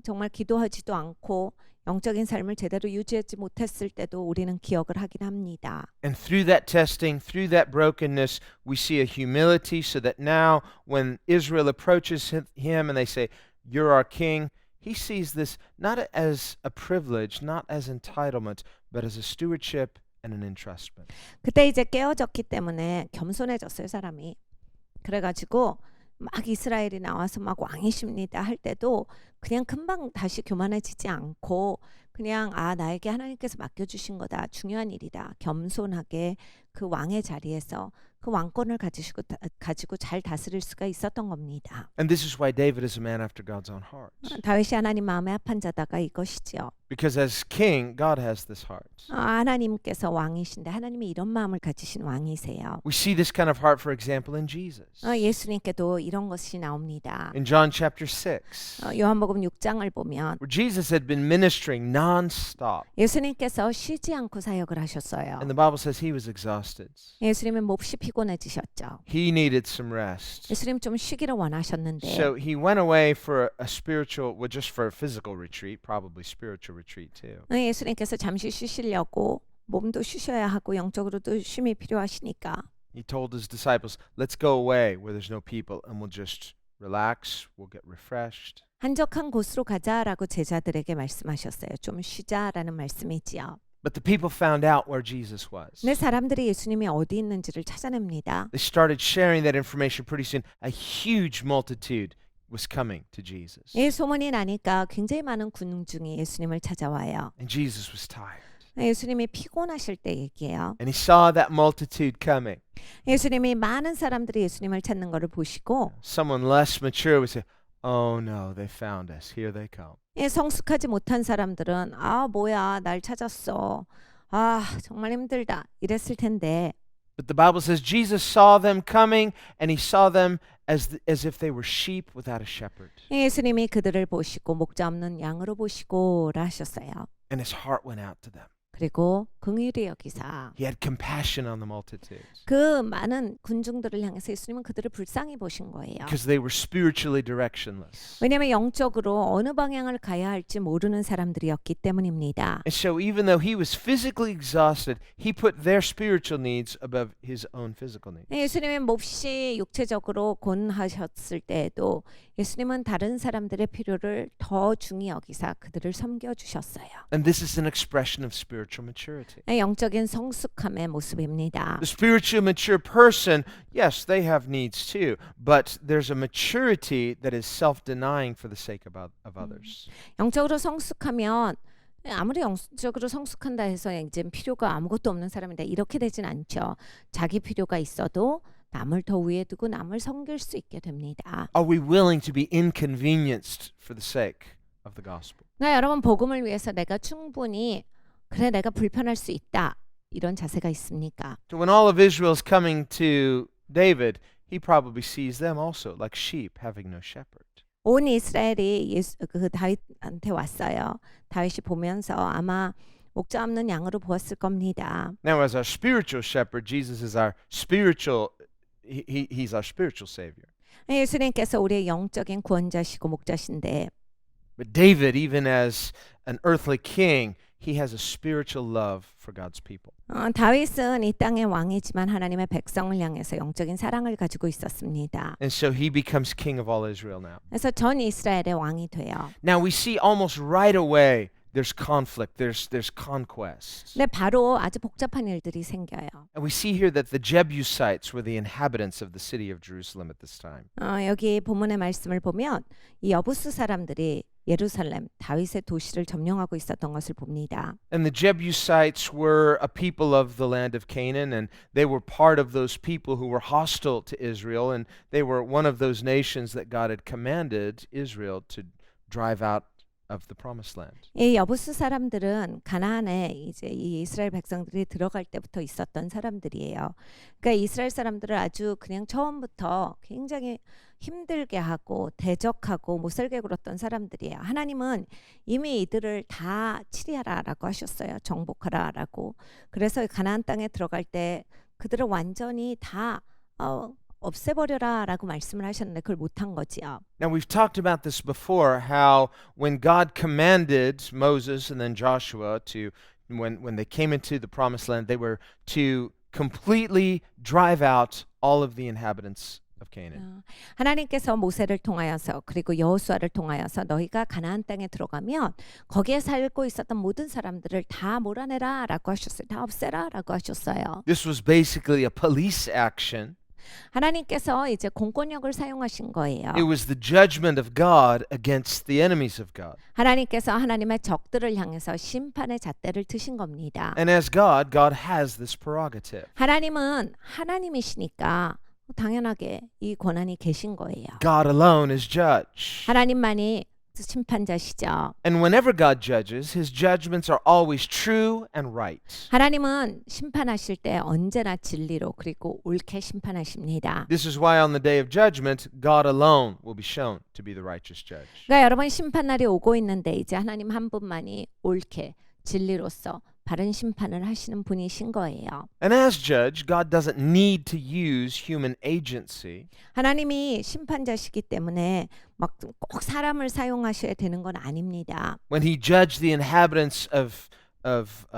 정말 기도하지도 않고 영적인 삶을 제대로 유지하지 못했을 때도 우리는 기억을 하긴 합니다. And through that testing, through that brokenness, we see a humility so that now when Israel approaches him and they say, "You're our king," he sees this not as a privilege, not as entitlement, but as a stewardship and an entrustment. 그때 이제 깨어졌기 때문에 겸손해졌어요, 사람이. 그래가지고 막 이스라엘이 나와서 막 왕이십니다 할 때도 그냥 금방 다시 교만해지지 않고 그냥 나에게 하나님께서 맡겨주신 거다, 중요한 일이다, 겸손하게 그 왕의 자리에서 그 왕권을 가지고 잘 다스릴 수가 있었던 겁니다. And this is why David is a man after God's own heart. 다윗이 하나님 마음에 합한 자다가 이것이죠. Because as king, God has this heart. 하나님께서 왕이신데 하나님이 이런 마음을 가지신 왕이세요. We see this kind of heart, for example, in Jesus. 예수님께도 이런 것이 나옵니다. In John chapter 6, 요한복음 6장을 보면 where Jesus had been ministering non-stop. 예수님께서 쉬지 않고 사역을 하셨어요. And the Bible says he was exhausted. 예수님은 몹시 피곤해지셨죠. He needed some rest. 예수님 좀 쉬기를 원하셨는데 So he went away for a spiritual, well, just for a physical retreat, probably spiritual retreat too. 예수님께서 잠시 쉬시려고 몸도 쉬셔야 하고 영적으로도 쉼이 필요하시니까 He told his disciples, "Let's go away where there's no people and we'll just relax, we'll get refreshed." 한적한 곳으로 가자라고 제자들에게 말씀하셨어요. 좀 쉬자라는 말씀이지요. But the people found out where Jesus was. 근데 사람들이 예수님이 어디 있는지를 찾아냅니다. They started sharing that information. Pretty soon, a huge multitude was coming to Jesus. 이 소문이 나니까 굉장히 많은 군중이 예수님을 찾아와요. And Jesus was tired. 예수님이 피곤하실 때 얘기해요. And he saw that multitude coming. 예수님이 많은 사람들이 예수님을 찾는 것을 보시고 Someone less mature would say, "Oh no, they found us. Here they come." 성숙하지 못한 사람들은 뭐야 날 찾았어. 정말 힘들다 이랬을 텐데 But the Bible says Jesus saw them coming and he saw them as if they were sheep without a shepherd. 예수님이 그들을 보시고 목자 없는 양으로 보시고라 하셨어요. And his heart went out to them. 그리고 긍휼히 여기사 He had compassion on the multitudes 그 많은 군중들을 향해서 예수님은 그들을 불쌍히 보신 거예요. because they were spiritually directionless. 왜냐하면 영적으로 어느 방향을 가야 할지 모르는 사람들이었기 때문입니다. And so even though he was physically exhausted, he put their spiritual needs above his own physical needs. 예수님이 몹시 육체적으로 곤하셨을 때에도 예수님은 다른 사람들의 필요를 더 중히 여기사 그들을 섬겨주셨어요. And this is an expression of spiritual maturity. 영적인 성숙함의 모습입니다. The spiritually mature person, yes, they have needs too, but there's a maturity that is self-denying for the sake of others. 영적으로 성숙하면 아무리 영적으로 성숙한다 해서 이제 필요가 아무것도 없는 사람인데 이렇게 되진 않죠. 자기 필요가 있어도 남을 더 위에 두고 남을 섬길 수 있게 됩니다. Are we willing to be inconvenienced for the sake of the gospel? 여러분 복음을 위해서 내가 충분히 그래 내가 불편할 수 있다 이런 자세가 있습니까? So when all of Israel's coming to David, he probably sees them also like sheep having no shepherd. 온 이스라엘이 그 다윗한테 왔어요. 다윗이 보면서 아마 목자 없는 양으로 보았을 겁니다. Now as our spiritual shepherd, Jesus is our spiritual he's our spiritual savior. 예수님께서 우리의 영적인 구원자시고 목자신데 But David, even as an earthly king, he has a spiritual love for God's people. 다윗은 이 땅의 왕이지만 하나님의 백성을 향해서 영적인 사랑을 가지고 있었습니다. And so he becomes king of all Israel now. 그래서 전 이스라엘의 왕이 돼요. Now we see almost right away there's conflict, there's conquest. 네, 바로 아주 복잡한 일들이 생겨요. And we see here that the Jebusites were the inhabitants of the city of Jerusalem at this time. 여기 본문의 말씀을 보면 이 여부스 사람들이 예루살렘 다윗의 도시를 점령하고 있었던 것을 봅니다. And the Jebusites were a people of the land of Canaan, and they were part of those people who were hostile to Israel, and they were one of those nations that God had commanded Israel to drive out of the promised land. 이 여부스 사람들은 가나안에 이제 이 이스라엘 백성들이 들어갈 때부터 있었던 사람들이에요. 그러니까 이스라엘 사람들을 아주 그냥 처음부터 굉장히 힘들게 하고 대적하고 못살게 굴었던 사람들이에요. 하나님은 이미 이들을 다 치리하라라고 하셨어요. 정복하라라고. 그래서 가나안 땅에 들어갈 때 그들을 완전히 다 없애버려라라고 말씀을 하셨는데 그걸 못한 거지요. Now, we've talked about this before, how when God commanded Moses and then Joshua to, when they came into the promised land, they were to completely drive out all of the inhabitants of Canaan. 하나님께서 모세를 통하여서 그리고 여호수아를 통하여서 너희가 가나안 땅에 들어가면 거기에 살고 있었던 모든 사람들을 다 몰아내라라고 하셨어요. 다 없애라라고 하셨어요. This was basically a police action. 하나님께서 이제 공권력을 사용하신 거예요. It was the judgment of God against the enemies of God. 하나님께서 하나님의 적들을 향해서 심판의 잣대를 드신 겁니다. And as God, God has this prerogative. 하나님은 하나님이시니까 당연하게 이 권한이 계신 거예요. God alone is judge. 하나님만이 심판자시죠. And whenever God judges, his judgments are always true and right. 하나님은 심판하실 때 언제나 진리로 그리고 옳게 심판하십니다. This is why on the day of judgment, God alone will be shown to be the righteous judge. 그러니까 여러분 심판날이 오고 있는데 이제 하나님 한 분만이 옳게 진리로서 바른 심판을 하시는 분이신 거예요. And as judge, God doesn't need to use human agency. 하나님이 심판자시기 때문에 막 꼭 사람을 사용하셔야 되는 건 아닙니다. When he judged the inhabitants of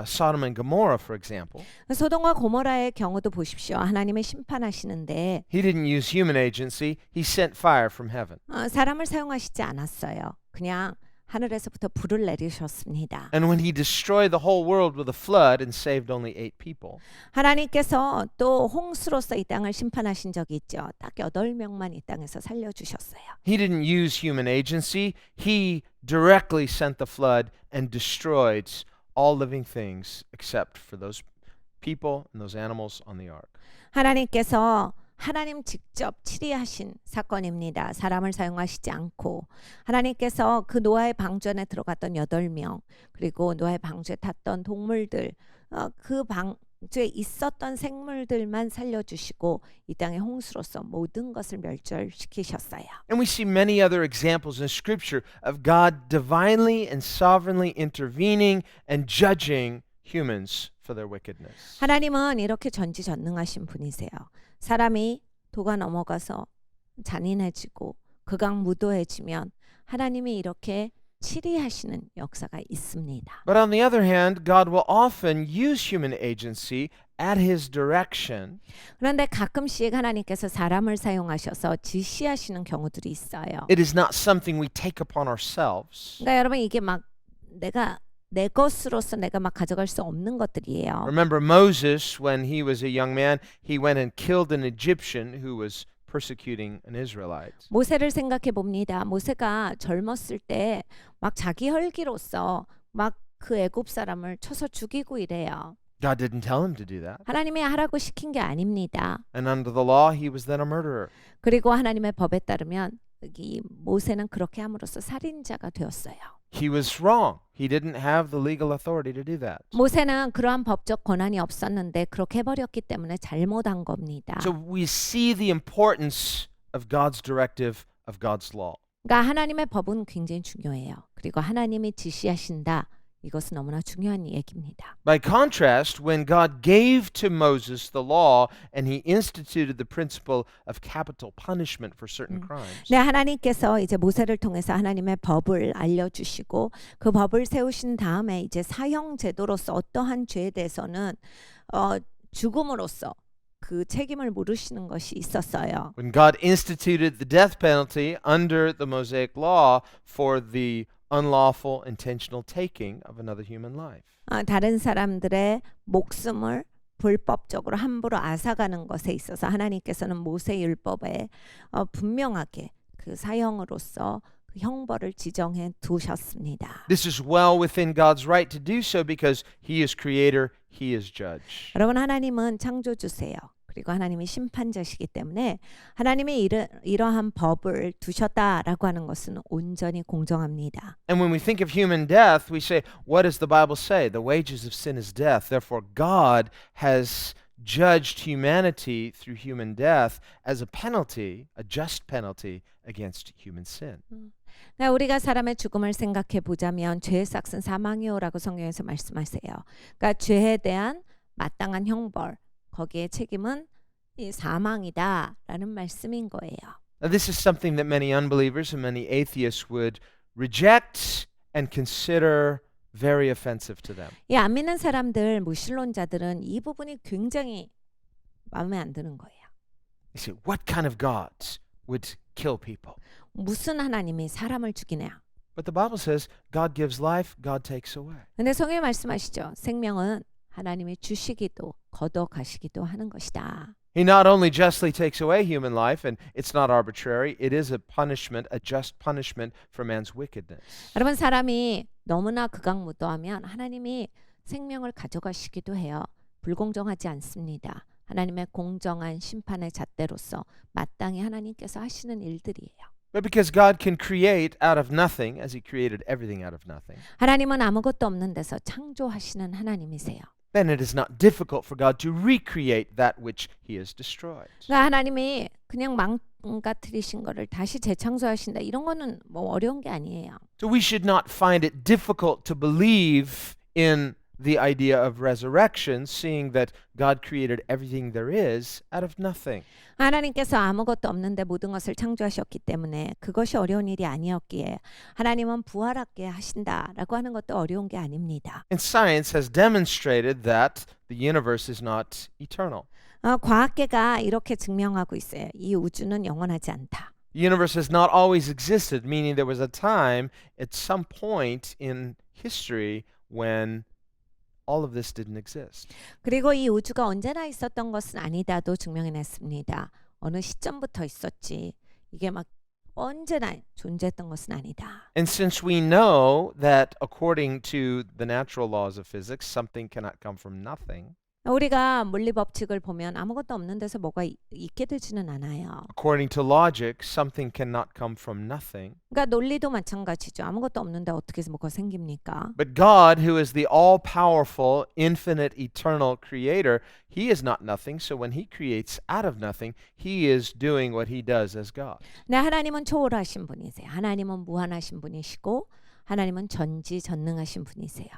Sodom and Gomorrah, for example, 소돔과 고모라의 경우도 보십시오. 하나님의 심판하시는데 he didn't use human agency. He sent fire from heaven. 사람을 사용하시지 않았어요. 그냥 하늘에서부터 불을 내리셨습니다. And when he destroyed the whole world with a flood and saved only 8 people, 하나님께서 또 홍수로서 이 땅을 심판하신 적이 있죠. 딱 8명만 이 땅에서 살려주셨어요. he didn't use human agency. He directly sent the flood and destroyed all living things except for those people and those animals on the ark. 하나님께서 하나님 직접 치리하신 사건입니다. 사람을 사용하시지 않고 하나님께서 그 노아의 방주에 들어갔던 8명 그리고 노아의 방주에 탔던 동물들 그 방주에 있었던 생물들만 살려주시고 이 땅의 홍수로서 모든 것을 멸절시키셨어요. And we see many other examples in Scripture of God divinely and sovereignly intervening and judging humans for their wickedness. 하나님은 이렇게 전지전능하신 분이세요. 사람이 도가 넘어가서 잔인해지고 극악무도해지면 하나님이 이렇게 치리하시는 역사가 있습니다. But on the other hand, God will often use human agency at his direction 그런데 가끔씩 하나님께서 사람을 사용하셔서 지시하시는 경우들이 있어요. It is not something we take upon ourselves. 그러니까 여러분 이게 막 내 것으로서 내가 막 가져갈 수 없는 것들이에요. Remember Moses, when he was a young man, he went and killed an Egyptian who was persecuting an Israelite. 모세를 생각해 봅니다. 모세가 젊었을 때 막 자기 혈기로서 막 그 애굽 사람을 쳐서 죽이고 이래요. God didn't tell him to do that. 하나님이 하라고 시킨 게 아닙니다. And under the law, he was then a murderer. 그리고 하나님의 법에 따르면 이 모세는 그렇게 함으로써 살인자가 되었어요. He was wrong. He didn't have the legal authority to do that. 모세는 그러한 법적 권한이 없었는데 그렇게 해버렸기 때문에 잘못한 겁니다. So we see the importance of God's directive, of God's law. 그러니까 하나님의 법은 굉장히 중요해요. 그리고 하나님이 지시하신다. 이것은 너무나 중요한 얘기입니다. By contrast, when God gave to Moses the law and he instituted the principle of capital punishment for certain crimes, 네, 하나님께서 이제 모세를 통해서 하나님의 법을 알려주시고 그 법을 세우신 다음에 이제 사형 제도로서 어떠한 죄에 대해서는 죽음으로써 그 책임을 물으시는 것이 있었어요. when God instituted the death penalty under the Mosaic law for the unlawful, intentional taking of another human life. 다른 사람들의 목숨을 불법적으로 함부로 앗아가는 것에 있어서 하나님께서는 모세율법에 분명하게 그 사형으로서 그 형벌을 지정해 두셨습니다. This is well within God's right to do so because He is creator, He is judge. 여러분 하나님은 창조주세요. 그리고 하나님이 심판자시기 때문에 하나님이 이러한 법을 두셨다라고 하는 것은 온전히 공정합니다. And when we think of human death, we say, what does the Bible say? The wages of sin is death. Therefore, God has judged humanity through human death as a penalty, a just penalty against human sin. 그러니까 우리가 사람의 죽음을 생각해 보자면 죄의 삭은 사망이요라고 성경에서 말씀하세요. 그러니까 죄에 대한 마땅한 형벌, 거기에 책임은 이 사망이다라는 말씀인 거예요. Now, this is something that many unbelievers and many atheists would reject and consider very offensive to them. 이 안 믿는 사람들, 무신론자들은 이 부분이 굉장히 마음에 안 드는 거예요. They say, what kind of God would kill people? 무슨 하나님이 사람을 죽이냐? But the Bible says, God gives life, God takes away. 근데 성경에 말씀하시죠. 생명은 하나님이 주시기도 걷어 가시기도 하는 것이다. He not only justly takes away human life, and it's not arbitrary, it is a punishment, a just punishment for man's wickedness. 여러분 사람이 너무나 극악무도하면 하나님이 생명을 가져가시기도 해요. 불공정하지 않습니다. 하나님의 공정한 심판의 잣대로서 마땅히 하나님께서 하시는 일들이에요. But because God can create out of nothing, as He created everything out of nothing, 하나님은 아무것도 없는 데서 창조하시는 하나님이세요. then it is not difficult for God to recreate that which He has destroyed. 그러니까 하나님이 그냥 망가뜨리신 거를 다시 재창조하신다. 이런 거는 뭐 어려운 게 아니에요. So we should not find it difficult to believe in the idea of resurrection, seeing that God created everything there is out of nothing. 하나님께서 아무것도 없는데 모든 것을 창조하셨기 때문에 그것이 어려운 일이 아니었기에 하나님은 부활하게 하신다라고 하는 것도 어려운 게 아닙니다. And science has demonstrated that the universe is not eternal. 과학계가 이렇게 증명하고 있어요. 이 우주는 영원하지 않다. The universe has not always existed, meaning there was a time at some point in history when all of this didn't exist. 그리고 이 우주가 언제나 있었던 것은 아니다도 증명해냈습니다. 어느 시점부터 있었지. 이게 막 언제나 존재했던 것은 아니다. And since we know that according to the natural laws of physics, something cannot come from nothing, 우리가 물리 법칙을 보면 아무것도 없는 데서 뭐가 있게 되지는 않아요. according to logic, something cannot come from nothing. 그러니까 논리도 마찬가지죠. 아무것도 없는데 어떻게 해서 뭐가 생깁니까? But God, who is the all-powerful, infinite, eternal creator, He is not nothing. So when He creates out of nothing, He is doing what He does as God. 네, 하나님은 초월하신 분이세요. 하나님은 무한하신 분이시고 하나님은 전지전능하신 분이세요.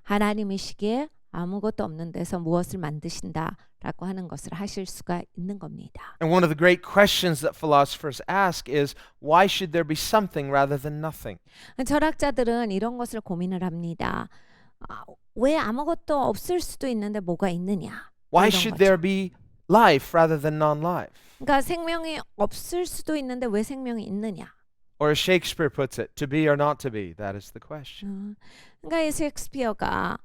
하나님이시기에 아무것도 없는 데서 무엇을 만드신다라고 하는 것을 하실 수가 있는 겁니다. And one of the great questions that philosophers ask is, why should there be something rather than nothing? 철학자들은 이런 것을 고민을 합니다. 왜 아무것도 없을 수도 있는데 뭐가 있느냐? Why 이런 should 거죠. there be life rather than non-life? 그러니까 생명이 없을 수도 있는데 왜 생명이 있느냐? Or as Shakespeare puts it, to be or not to be, that is the question. 그러니까 이 셰익스피어가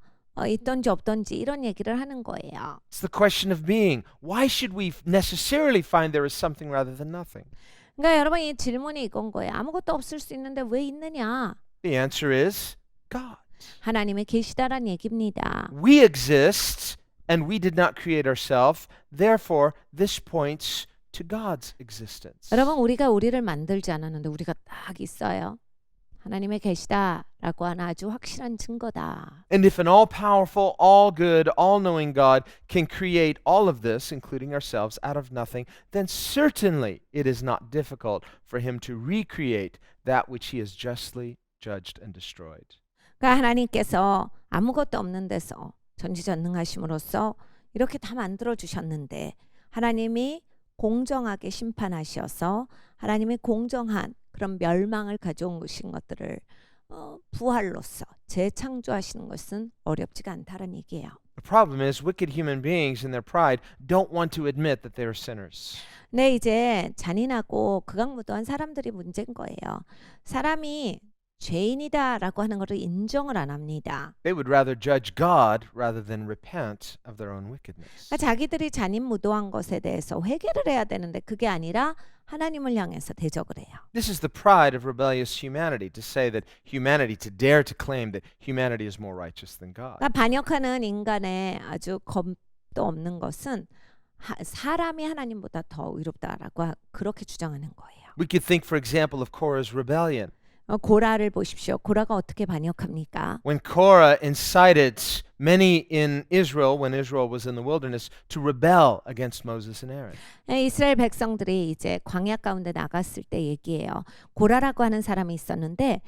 있던지 없던지 이런 얘기를 하는 거예요. It's the question of being. Why should we necessarily find there is something rather than nothing? 그러니까 여러분 이 질문이 이건 거예요. 아무것도 없을 수 있는데 왜 있느냐? The answer is God. 하나님의 계시다란 얘기입니다. We exist and we did not create ourselves. Therefore, this points to God's existence. 여러분 우리가 우리를 만들지 않았는데 우리가 딱 있어요. 하나님의 계시다라고 하는 아주 확실한 증거다. And if an all-powerful, all-good, all-knowing God can create all of this, including ourselves, out of nothing, then certainly it is not difficult for Him to recreate that which He has justly judged and destroyed. 그러니까 하나님께서 아무것도 없는 데서 전지전능하심으로써 이렇게 다 만들어 주셨는데 하나님이 공정하게 심판하셔서 하나님의 공정한 그런 멸망을 가져오신 것들을 부활로서 재창조하시는 것은 어렵지가 않다는 얘기예요. The problem is wicked human beings in their pride don't want to admit that they are sinners. 네, 이제 잔인하고 극악무도한 사람들이 문제인 거예요. 사람이 죄인이다라고 하는 것을 인정을 안 합니다. They would rather judge God rather than repent of their own wickedness. 그러니까 자기들이 잔인무도한 것에 대해서 회개를 해야 되는데 그게 아니라 하나님을 향해서 대적을 해요. This is the pride of rebellious humanity, to say that humanity, to dare to claim that humanity is more righteous than God. 그러니까 반역하는 인간의 아주 겁도 없는 것은 사람이 하나님보다 더 의롭다라고 그렇게 주장하는 거예요. We could think, for example, of Korah's rebellion. 고라를 보십시오. 고라가 어떻게 반역합니까? When Korah incited many in Israel, when Israel was in the wilderness, to rebel against Moses and Aaron. 이스라엘 백성들이 이제 광야 가운데 나갔을 때 얘기해요. 고라라고 하는 사람이 있었는데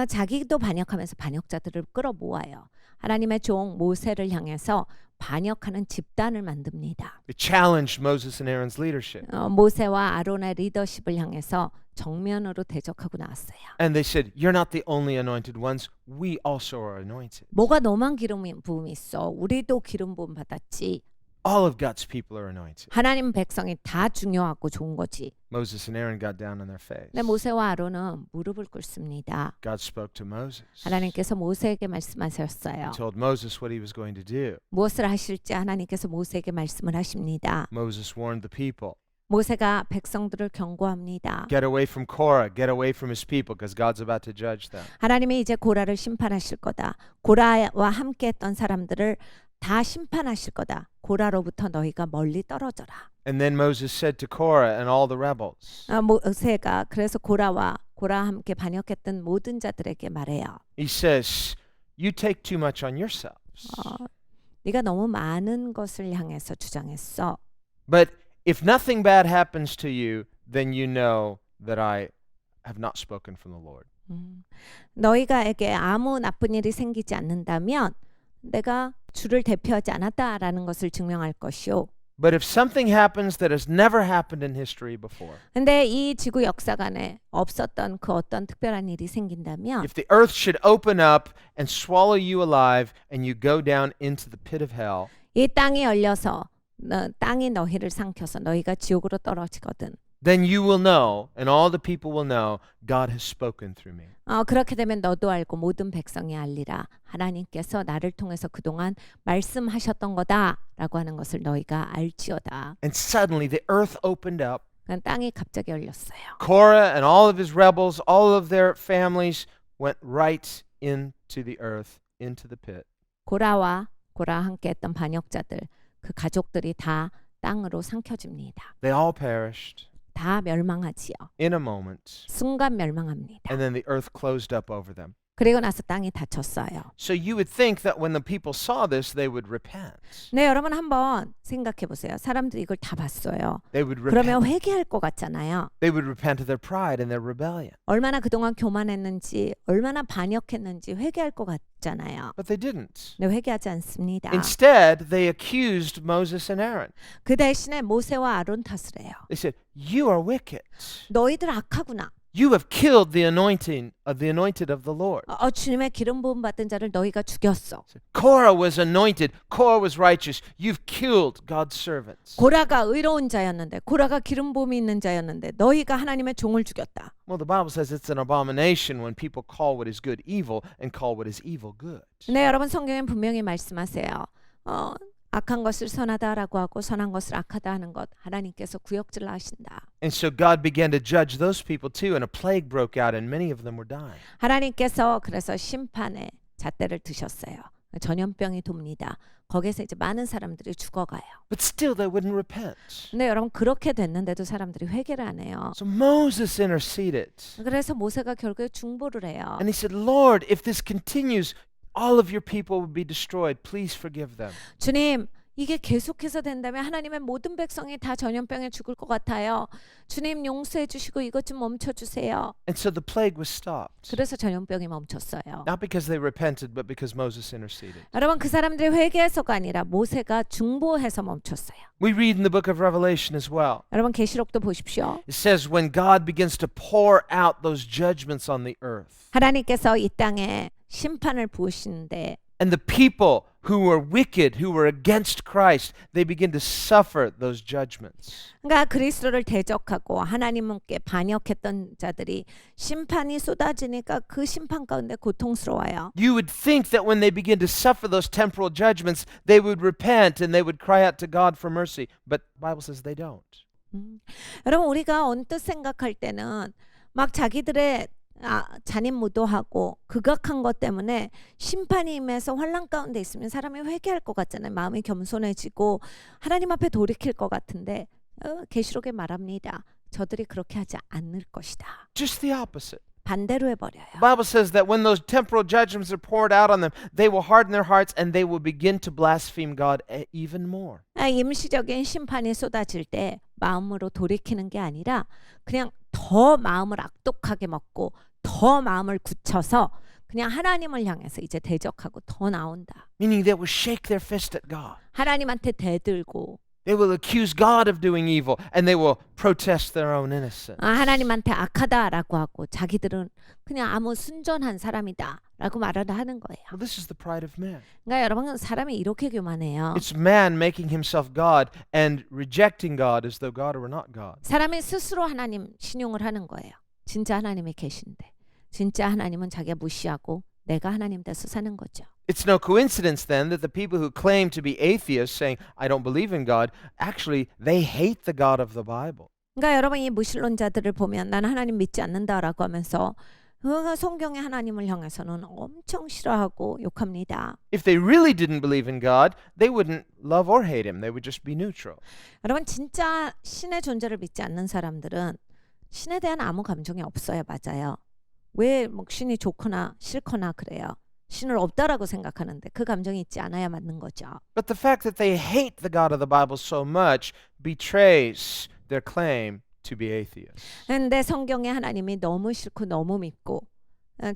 자기도 반역하면서 반역자들을 끌어모아요. 하나님의 종 모세를 향해서 반역하는 집단을 만듭니다. They challenged Moses and Aaron's leadership. 모세와 아론의 리더십을 향해서 정면으로 대적하고 나왔어요. And they said, "You're not the only anointed ones. We also are anointed." 뭐가 너만 기름 부음이 있어? 우리도 기름 부음 받았지. All of God's people are anointed. 하나님 백성이 다 중요하고 좋은 거지. Moses and Aaron got down on their face. 근데 모세와 아론은 무릎을 꿇습니다. God spoke to Moses. 하나님께서 모세에게 말씀하셨어요. He told Moses what he was going to do. 무엇을 하실지 하나님께서 모세에게 말씀을 하십니다. Moses warned the people, 모세가 백성들을 경고합니다. "Get away from Korah, get away from his people, because God's about to judge them." 하나님이 이제 고라를 심판하실 거다. 고라와 함께했던 사람들을 다 심판하실 거다. 고라로부터 너희가 멀리 떨어져라. And then Moses said to Korah and all the rebels, 모세가 그래서 고라와 함께 반역했던 모든 자들에게 말해요. he says, "You take too much on yourselves. 네가 너무 많은 것을 향해서 주장했어. But if nothing bad happens to you, then you know that I have not spoken from the Lord." 너희가에게 아무 나쁜 일이 생기지 않는다면 내가 주를 대표하지 않았다라는 것을 증명할 것이요. But if something happens that has never happened in history before, 근데 이 지구 역사관에 없었던 그 어떤 특별한 일이 생긴다면 if the earth should open up and swallow you alive and you go down into the pit of hell, 이 땅이 열려서 땅이 너희를 삼켜서 너희가 지옥으로 떨어지거든. then you will know, and all the people will know, God has spoken through me. 그렇게 되면 너도 알고 모든 백성이 알리라. 하나님께서 나를 통해서 그동안 말씀하셨던 거다라고 하는 것을 너희가 알지어다. And suddenly the earth opened up. 땅이 갑자기 열렸어요. Korah and all of his rebels, all of their families went right into the earth, into the pit. 고라와 함께했던 반역자들, 그 가족들이 다 땅으로 삼켜집니다. They all perished 다 멸망하지요. in a moment. 순간 멸망합니다. And then the earth closed up over them. 그리고 나서 땅이 닫혔어요. So you would think that when the people saw this, they would repent. 네, 여러분 한번 생각해 보세요. 사람들이 이걸 다 봤어요. They would 그러면 repent. 회개할 것 같잖아요. They would repent of their pride and their rebellion. 얼마나 그동안 교만했는지, 얼마나 반역했는지 회개할 것 같잖아요. But they didn't. 네, 회개하지 않습니다. Instead, they accused Moses and Aaron. 그 대신에 모세와 아론 탓을 해요. They said, "You are wicked. 너희들 악하구나. You have killed the anointed of the Lord." 주님의 기름 부음 받은 자를 너희가 죽였어. Korah was anointed. Korah was righteous. You've killed God's servants. 고라가 의로운 자였는데, 고라가 기름 부음이 있는 자였는데 너희가 하나님의 종을 죽였다. Well, the Bible says it's an abomination when people call what is good evil and call what is evil good. 네, 여러분 성경엔 분명히 말씀하세요. 악한 것을 선하다라고 하고 선한 것을 악하다 하는 것 하나님께서 구역질러 하신다. And so God began to judge those people too, and a plague broke out, and many of them were dying. 하나님께서 그래서 심판의 잣대를 드셨어요. 전염병이 돕니다. 거기서 이제 많은 사람들이 죽어가요. But still, they wouldn't repent. 근데 여러분 그렇게 됐는데도 사람들이 회개를 안 해요. So Moses interceded, 그래서 모세가 결국에 중보를 해요. and he said, "Lord, if this continues, all of your people will be destroyed. Please forgive them." 주님, 이게 계속해서 된다면 하나님의 모든 백성이 다 전염병에 죽을 것 같아요. 주님 용서해 주시고 이것 좀 멈춰 주세요. And so the plague was stopped. 그래서 전염병이 멈췄어요. Not because they repented, but because Moses interceded. 여러분 그 사람들이 회개해서가 아니라 모세가 중보해서 멈췄어요. We read in the book of Revelation as well. 여러분 계시록도 보십시오. It says when God begins to pour out those judgments on the earth, 하나님께서 이 땅에 심판을 부으시는데 And the people who were wicked, who were against Christ, they begin to suffer those judgments. 그러니까 그리스도를 대적하고 하나님께 반역했던 자들이 심판이 쏟아지니까 그 심판 가운데 고통스러워요. You would think that when they begin to suffer those temporal judgments, they would repent and they would cry out to God for mercy. But the Bible says they don't. 여러분 우리가 언뜻 생각할 때는 막 자기들의 잔인무도하고 극악한 것 때문에 심판이 임해서 환난 가운데 있으면 사람이 회개할 것 같잖아요. 마음이 겸손해지고 하나님 앞에 돌이킬 것 같은데 계시록에 말합니다. 저들이 그렇게 하지 않을 것이다. Just the opposite. 반대로 해버려요. The Bible says that when those temporal judgments are poured out on them, they will harden their hearts and they will begin to blaspheme God even more. 임시적인 심판이 쏟아질 때 마음으로 돌이키는 게 아니라 그냥 더 마음을 악독하게 먹고 더 마음을 굳혀서 그냥 하나님을 향해서 이제 대적하고 더 나온다. Meaning they will shake their fist at God. 하나님한테 대들고 They will accuse God of doing evil and they will protest their own innocence. 하나님한테 악하다라고 하고 자기들은 그냥 아무 순전한 사람이다라고 말을 하는 거예요. Well, this is the pride of man. 그러니까 여러분 사람이 이렇게 교만해요. It's man making himself God and rejecting God as though God were not God. 사람이 스스로 하나님 신용을 하는 거예요. 진짜 하나님이 계신데 진짜 하나님은 자기가 무시하고 내가 하나님 돼서 사는 거죠. It's no coincidence then that the people who claim to be atheists saying I don't believe in God, actually they hate the God of the Bible. 그러니까 여러분 이 무신론자들을 보면 나는 하나님 믿지 않는다라고 하면서 성경의 하나님을 향해서는 엄청 싫어하고 욕합니다. If they really didn't believe in God, they wouldn't love or hate him. They would just be neutral. 여러분 진짜 신의 존재를 믿지 않는 사람들은 신에 대한 아무 감정이 없어요. 맞아요. 왜 뭐 신이 좋거나 싫거나 그래요. 신을 없다라고 생각하는데 그 감정이 있지 않아야 맞는 거죠. But the fact that they hate the God of the Bible so much betrays their claim to be atheists. 근데 성경에 하나님이 너무 싫고 너무 믿고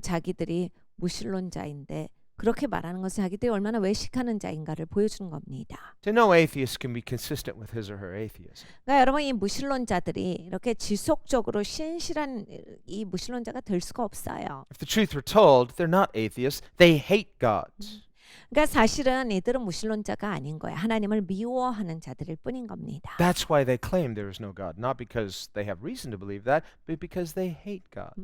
자기들이 무신론자인데 그렇게 말하는 것은 자기들이 얼마나 외식하는 자인가를 보여주는 겁니다. To no atheist can be consistent with his or her atheism. 그러니까 여러분 이 무신론자들이 이렇게 지속적으로 신실한 이 무신론자가 될 수가 없어요. If the truth were told, they're not atheists. They hate God. 그러니까 사실은 이들은 무신론자가 아닌 거예요. 하나님을 미워하는 자들일 뿐인 겁니다. That's why they claim there is no God. Not because they have reason to believe that, but because they hate God.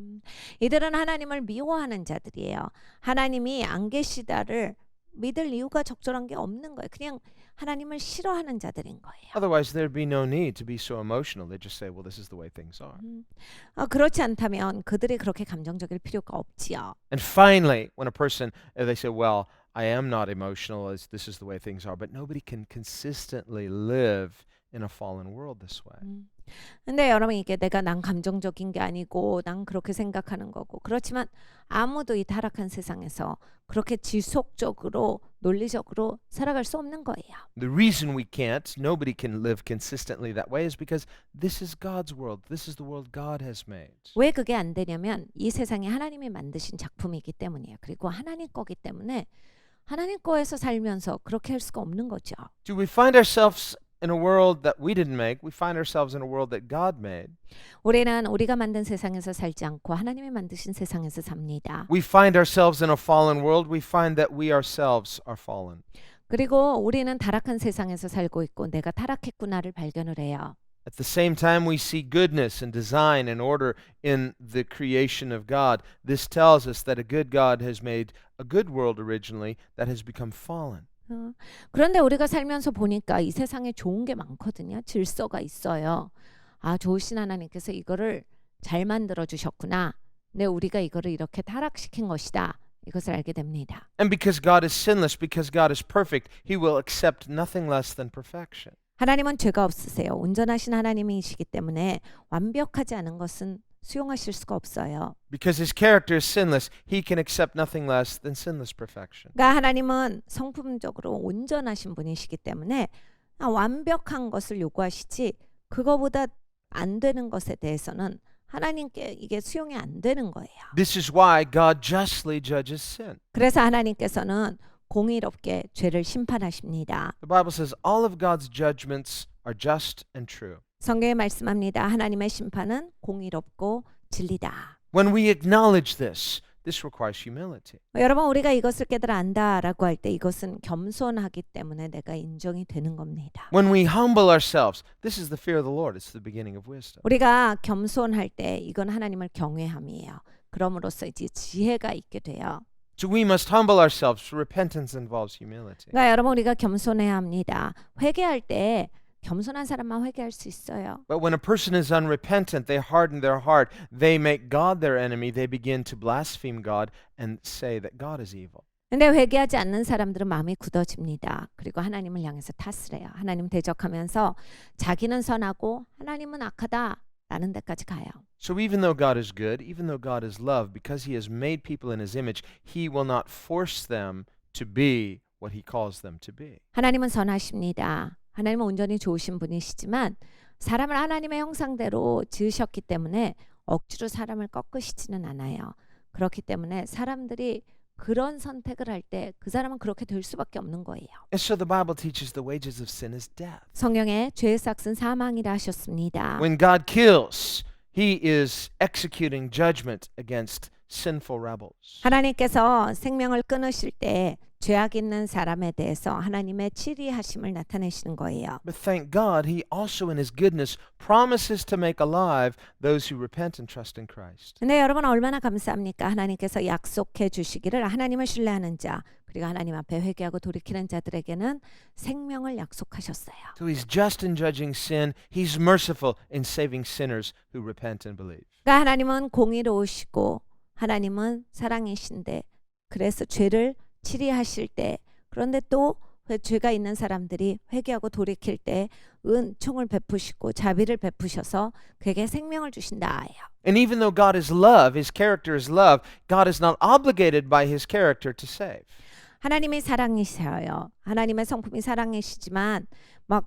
이들은 하나님을 미워하는 자들이에요. 하나님이 안 계시다를 믿을 이유가 적절한 게 없는 거예요. 그냥 하나님을 싫어하는 자들인 거예요. Otherwise, there'd be no need to be so emotional. They'd just say, well, this is the way things are. 그렇지 않다면 그들이 그렇게 감정적일 필요가 없지요. And finally, when a person, they say, well, I am not emotional as this is the way things are, but nobody can consistently live in a fallen world this way. 근데 여러분 이게 난 감정적인 게 아니고 난 그렇게 생각하는 거고 그렇지만 아무도 이 타락한 세상에서 그렇게 지속적으로 논리적으로 살아갈 수 없는 거예요. The reason we can't, nobody can live consistently that way is because this is God's world. This is the world God has made. 왜 그게 안 되냐면 이 세상이 하나님이 만드신 작품이기 때문이에요. 그리고 하나님 거기 때문에 하나님 거에서 살면서 그렇게 할 수가 없는 거죠. Do we find ourselves in a world that we didn't make? We find ourselves in a world that God made. 우리는 우리가 만든 세상에서 살지 않고 하나님이 만드신 세상에서 삽니다. We find ourselves in a fallen world. We find that we ourselves are fallen. 그리고 우리는 타락한 세상에서 살고 있고 내가 타락했구나를 발견을 해요. At the same time, we see goodness and design and order in the creation of God. This tells us that a good God has made a good world originally that has become fallen. 그런데 우리가 살면서 보니까 이 세상에 좋은 게 많거든요. 질서가 있어요. 좋으신 하나님께서 이거를 잘 만들어 주셨구나. 근데 우리가 이거를 이렇게 타락시킨 것이다. 이것을 알게 됩니다. And because God is sinless, because God is perfect, He will accept nothing less than perfection. 하나님은 죄가 없으세요. 온전하신 하나님이시기 때문에 완벽하지 않은 것은 수용하실 수가 없어요. Because His character is sinless, He can accept nothing less than sinless perfection. 그러니까 하나님은 성품적으로 온전하신 분이시기 때문에 완벽한 것을 요구하시지 그거보다 안 되는 것에 대해서는 하나님께 이게 수용이 안 되는 거예요. This is why God justly judges sin. 그래서 하나님께서는 공의롭게 죄를 심판하십니다. The Bible says all of God's judgments are just and true. 성경에 말씀합니다. 하나님의 심판은 공의롭고 진리다. When we acknowledge this, This requires humility. 여러분 우리가 이것을 깨달아 안다라고 할 때 이것은 겸손하기 때문에 내가 인정이 되는 겁니다. When we humble ourselves, this is the fear of the Lord. It's the beginning of wisdom. 우리가 겸손할 때 이건 하나님을 경외함이에요. 그럼으로써 이제 지혜가 있게 돼요. So we must humble ourselves. Repentance involves humility. 그러니까 여러분 우리가 겸손해야 합니다. 회개할 때 겸손한 사람만 회개할 수 있어요. But when a person is unrepentant, they harden their heart. They make God their enemy. They begin to blaspheme God and say that God is evil. 근데 회개하지 않는 사람들은 마음이 굳어집니다. 그리고 하나님을 향해서 탓을 해요. 하나님 대적하면서 자기는 선하고 하나님은 악하다라는 데까지 가요. So even though God is good, even though God is love, because he has made people in his image, he will not force them to be what he calls them to be. 하나님은 선하십니다. 하나님은 온전히 좋으신 분이시지만 사람을 하나님의 형상대로 지으셨기 때문에 억지로 사람을 꺾으시지는 않아요. 그렇기 때문에 사람들이 그런 선택을 할 때 그 사람은 그렇게 될 수밖에 없는 거예요. And so the Bible teaches the wages of sin is death. 성경에 죄의 삭은 사망이라 하셨습니다. When God kills, he is executing judgment against sinful rebels. 하나님께서 생명을 끊으실 때 죄악 있는 사람에 대해서 하나님의 치리하심을 나타내시는 거예요. But thank God, he also in his goodness promises to make alive those who repent and trust in Christ. 근데 여러분 얼마나 감사합니까? 하나님께서 약속해 주시기를 하나님을 신뢰하는 자 그리고 하나님 앞에 회개하고 돌이키는 자들에게는 생명을 약속하셨어요. So he's just in judging sin. He's merciful in saving sinners who repent and believe. 그러니까 하나님은 공의로우시고 하나님은 사랑이신데 그래서 죄를 치리하실 때 그런데 또 죄가 있는 사람들이 회개하고 돌이킬 때 은총을 베푸시고 자비를 베푸셔서 그에게 생명을 주신다예요. And even though God is love, his character is love, God is not obligated by his character to save. 하나님이 사랑이셔요. 하나님의 성품이 사랑이시지만 막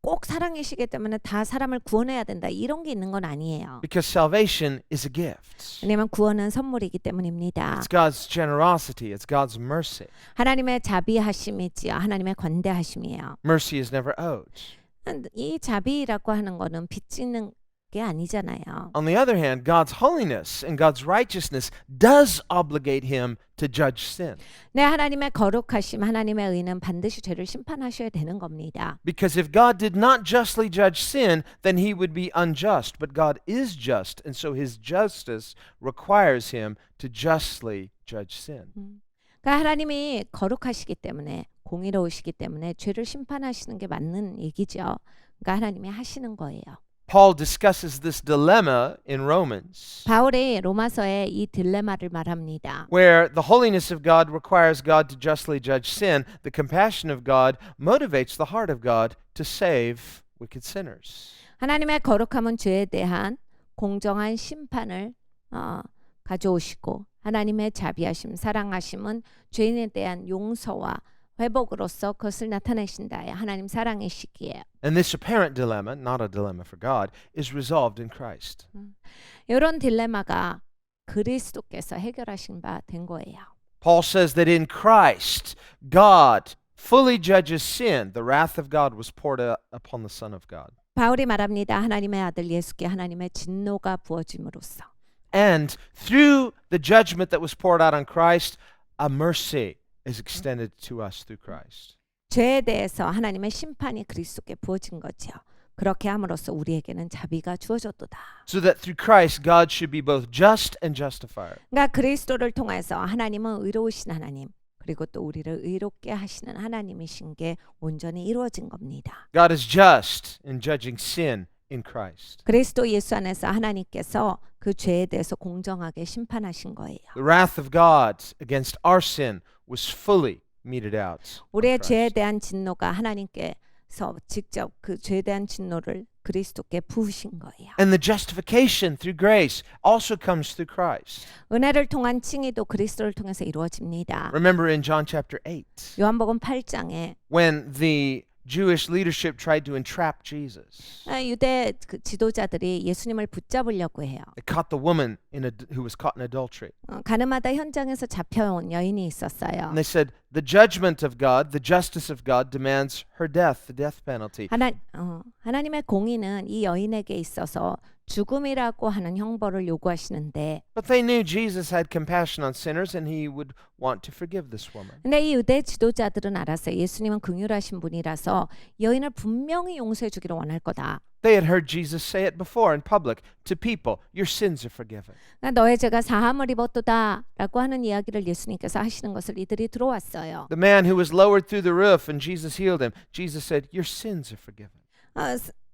꼭 사랑이시기 때문에 다 사람을 구원해야 된다 이런 게 있는 건 아니에요. Because salvation is a gift. 왜냐하면 구원은 선물이기 때문입니다. It's God's generosity. It's God's mercy. 하나님의 자비하심이지요. 하나님의 관대하심이에요. Mercy is never owed. 이 자비라고 하는 거는 빚지는 게 아니잖아요. On the other hand, God's holiness and God's righteousness does obligate him to judge sin. 네, 하나님의 거룩하심, 하나님의 의는 반드시 죄를 심판하셔야 되는 겁니다. Because if God did not justly judge sin, then he would be unjust. But God is just, and so his justice requires him to justly judge sin. 그러니까 하나님이 거룩하시기 때문에 공의로우시기 때문에 죄를 심판하시는 게 맞는 얘기죠. 그러니까 하나님이 하시는 거예요. Paul discusses this dilemma in Romans, 바울이 로마서에 이 딜레마를 말합니다. where the holiness of God requires God to justly judge sin. The compassion of God motivates the heart of God to save wicked sinners. 하나님의 거룩함은 죄에 대한 공정한 심판을 가져오시고 하나님의 자비하심, 사랑하심은 죄인에 대한 용서와 회복으로서 그것을 나타내신다. 하나님 사랑이시기에. And this apparent dilemma, not a dilemma for God, is resolved in Christ. 이런 딜레마가 그리스도께서 해결하신 바 된 거예요. Paul says that in Christ, God fully judges sin. The wrath of God was poured upon the Son of God. 바울이 말합니다. 하나님의 아들 예수께 하나님의 진노가 부어짐으로써. And through the judgment that was poured out on Christ, a mercy is extended to us through Christ. 죄에 대해서 하나님의 심판이 그리스도께 부어진 거죠. 그렇게 함으로써 우리에게는 자비가 주어졌도다. So that through Christ, God should be both just and justifier. 그러니까 그리스도를 통해서 하나님은 의로우신 하나님 그리고 또 우리를 의롭게 하시는 하나님이신 게 온전히 이루어진 겁니다. God is just in judging sin in Christ. 그리스도 예수 안에서 하나님께서 그 죄에 대해서 공정하게 심판하신 거예요. The wrath of God against our sin was fully meted out. on 우리의 죄에 Christ. 대한 진노가 하나님께서 직접 그 죄에 대한 진노를 그리스도께 부으신 거예요. And the justification through grace also comes through Christ. 은혜를 통한 칭의도 그리스도를 통해서 이루어집니다. Remember in John chapter 8, 요한복음 8장에 when the Jewish leadership tried to entrap Jesus. 유대 그 지도자들이 예수님을 붙잡으려고 해요. They caught the woman who was caught in adultery. 가늠하다 현장에서 잡혀온 여인이 있었어요. And they said, the judgment of God, the justice of God demands her death, the death penalty. 하나님의 공의는 이 여인에게 있어서 죽음이라고 하는 형벌을 요구하시는데 But they knew Jesus had compassion on sinners and he would want to forgive this woman. 근데 이 유대 지도자들은 알았어요. 예수님은 긍휼하신 분이라서 여인을 분명히 용서해 주기를 원할 거다. They had heard Jesus say it before in public to people, your sins are forgiven. 그러니까 너의 죄가 사함을 입었도다라고 하는 이야기를 예수님께서 하시는 것을 이들이 들어왔어요. The man who was lowered through the roof and Jesus healed him, Jesus said, your sins are forgiven.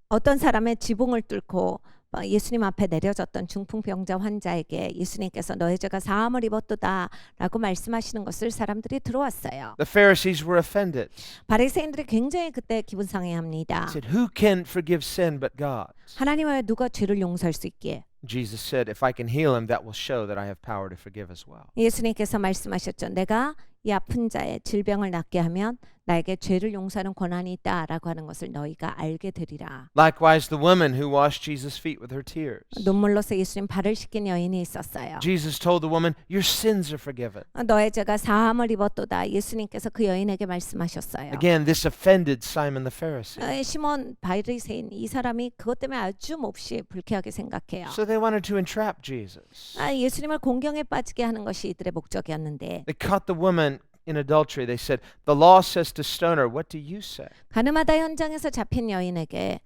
어떤 사람의 지붕을 뚫고 예수님 앞에 내려졌던 중풍병자 환자에게 예수님께서 너의 죄가 사함을 입었도다라고 말씀하시는 것을 사람들이 들어왔어요. The Pharisees were offended. 바리새인들이 굉장히 그때 기분 상해합니다. They said, who can forgive sin but God? 하나님 외에 누가 죄를 용서할 수 있기에? Jesus said, if I can heal him, that will show that I have power to forgive as well. 예수님께서 말씀하셨죠. 내가 이 아픈 자의 질병을 낫게 하면 나에게 죄를 용서하는 권한이 있다라고 하는 것을 너희가 알게 되리라. Likewise, the woman who washed Jesus' feet with her tears. 눈물로서 예수님 발을 씻긴 여인이 있었어요. Jesus told the woman, your sins are forgiven. 너의 죄가 사함을 입었도다. 예수님께서 그 여인에게 말씀하셨어요. Again, this offended Simon the Pharisee. 시몬 바리새인 이 사람이 그것 때문에 아주 몹시 불쾌하게 생각해요. So they wanted to entrap Jesus. 예수님을 공경에 빠지게 하는 것이 이들의 목적이었는데 They caught the woman in adultery. They said, the law says to stone her. What do you say? 가늠하다 현장에서 잡힌 여인에게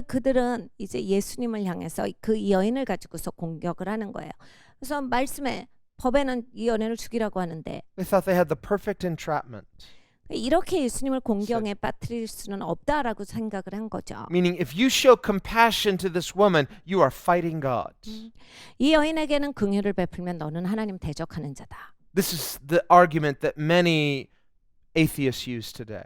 그들은 이제 예수님을 향해서 그 여인을 가지고서 공격을 하는 거예요. 그래서 말씀에 법에는 이 여인을 죽이라고 하는데 They thought they had the perfect entrapment. 이렇게 예수님을 공경에 빠뜨릴 수는 없다라고 생각을 한 거죠. Meaning, if you show compassion to this woman, you are fighting God. 이 여인에게는 긍휼을 베풀면 너는 하나님 대적하는 자다. This is the argument that many atheists use today.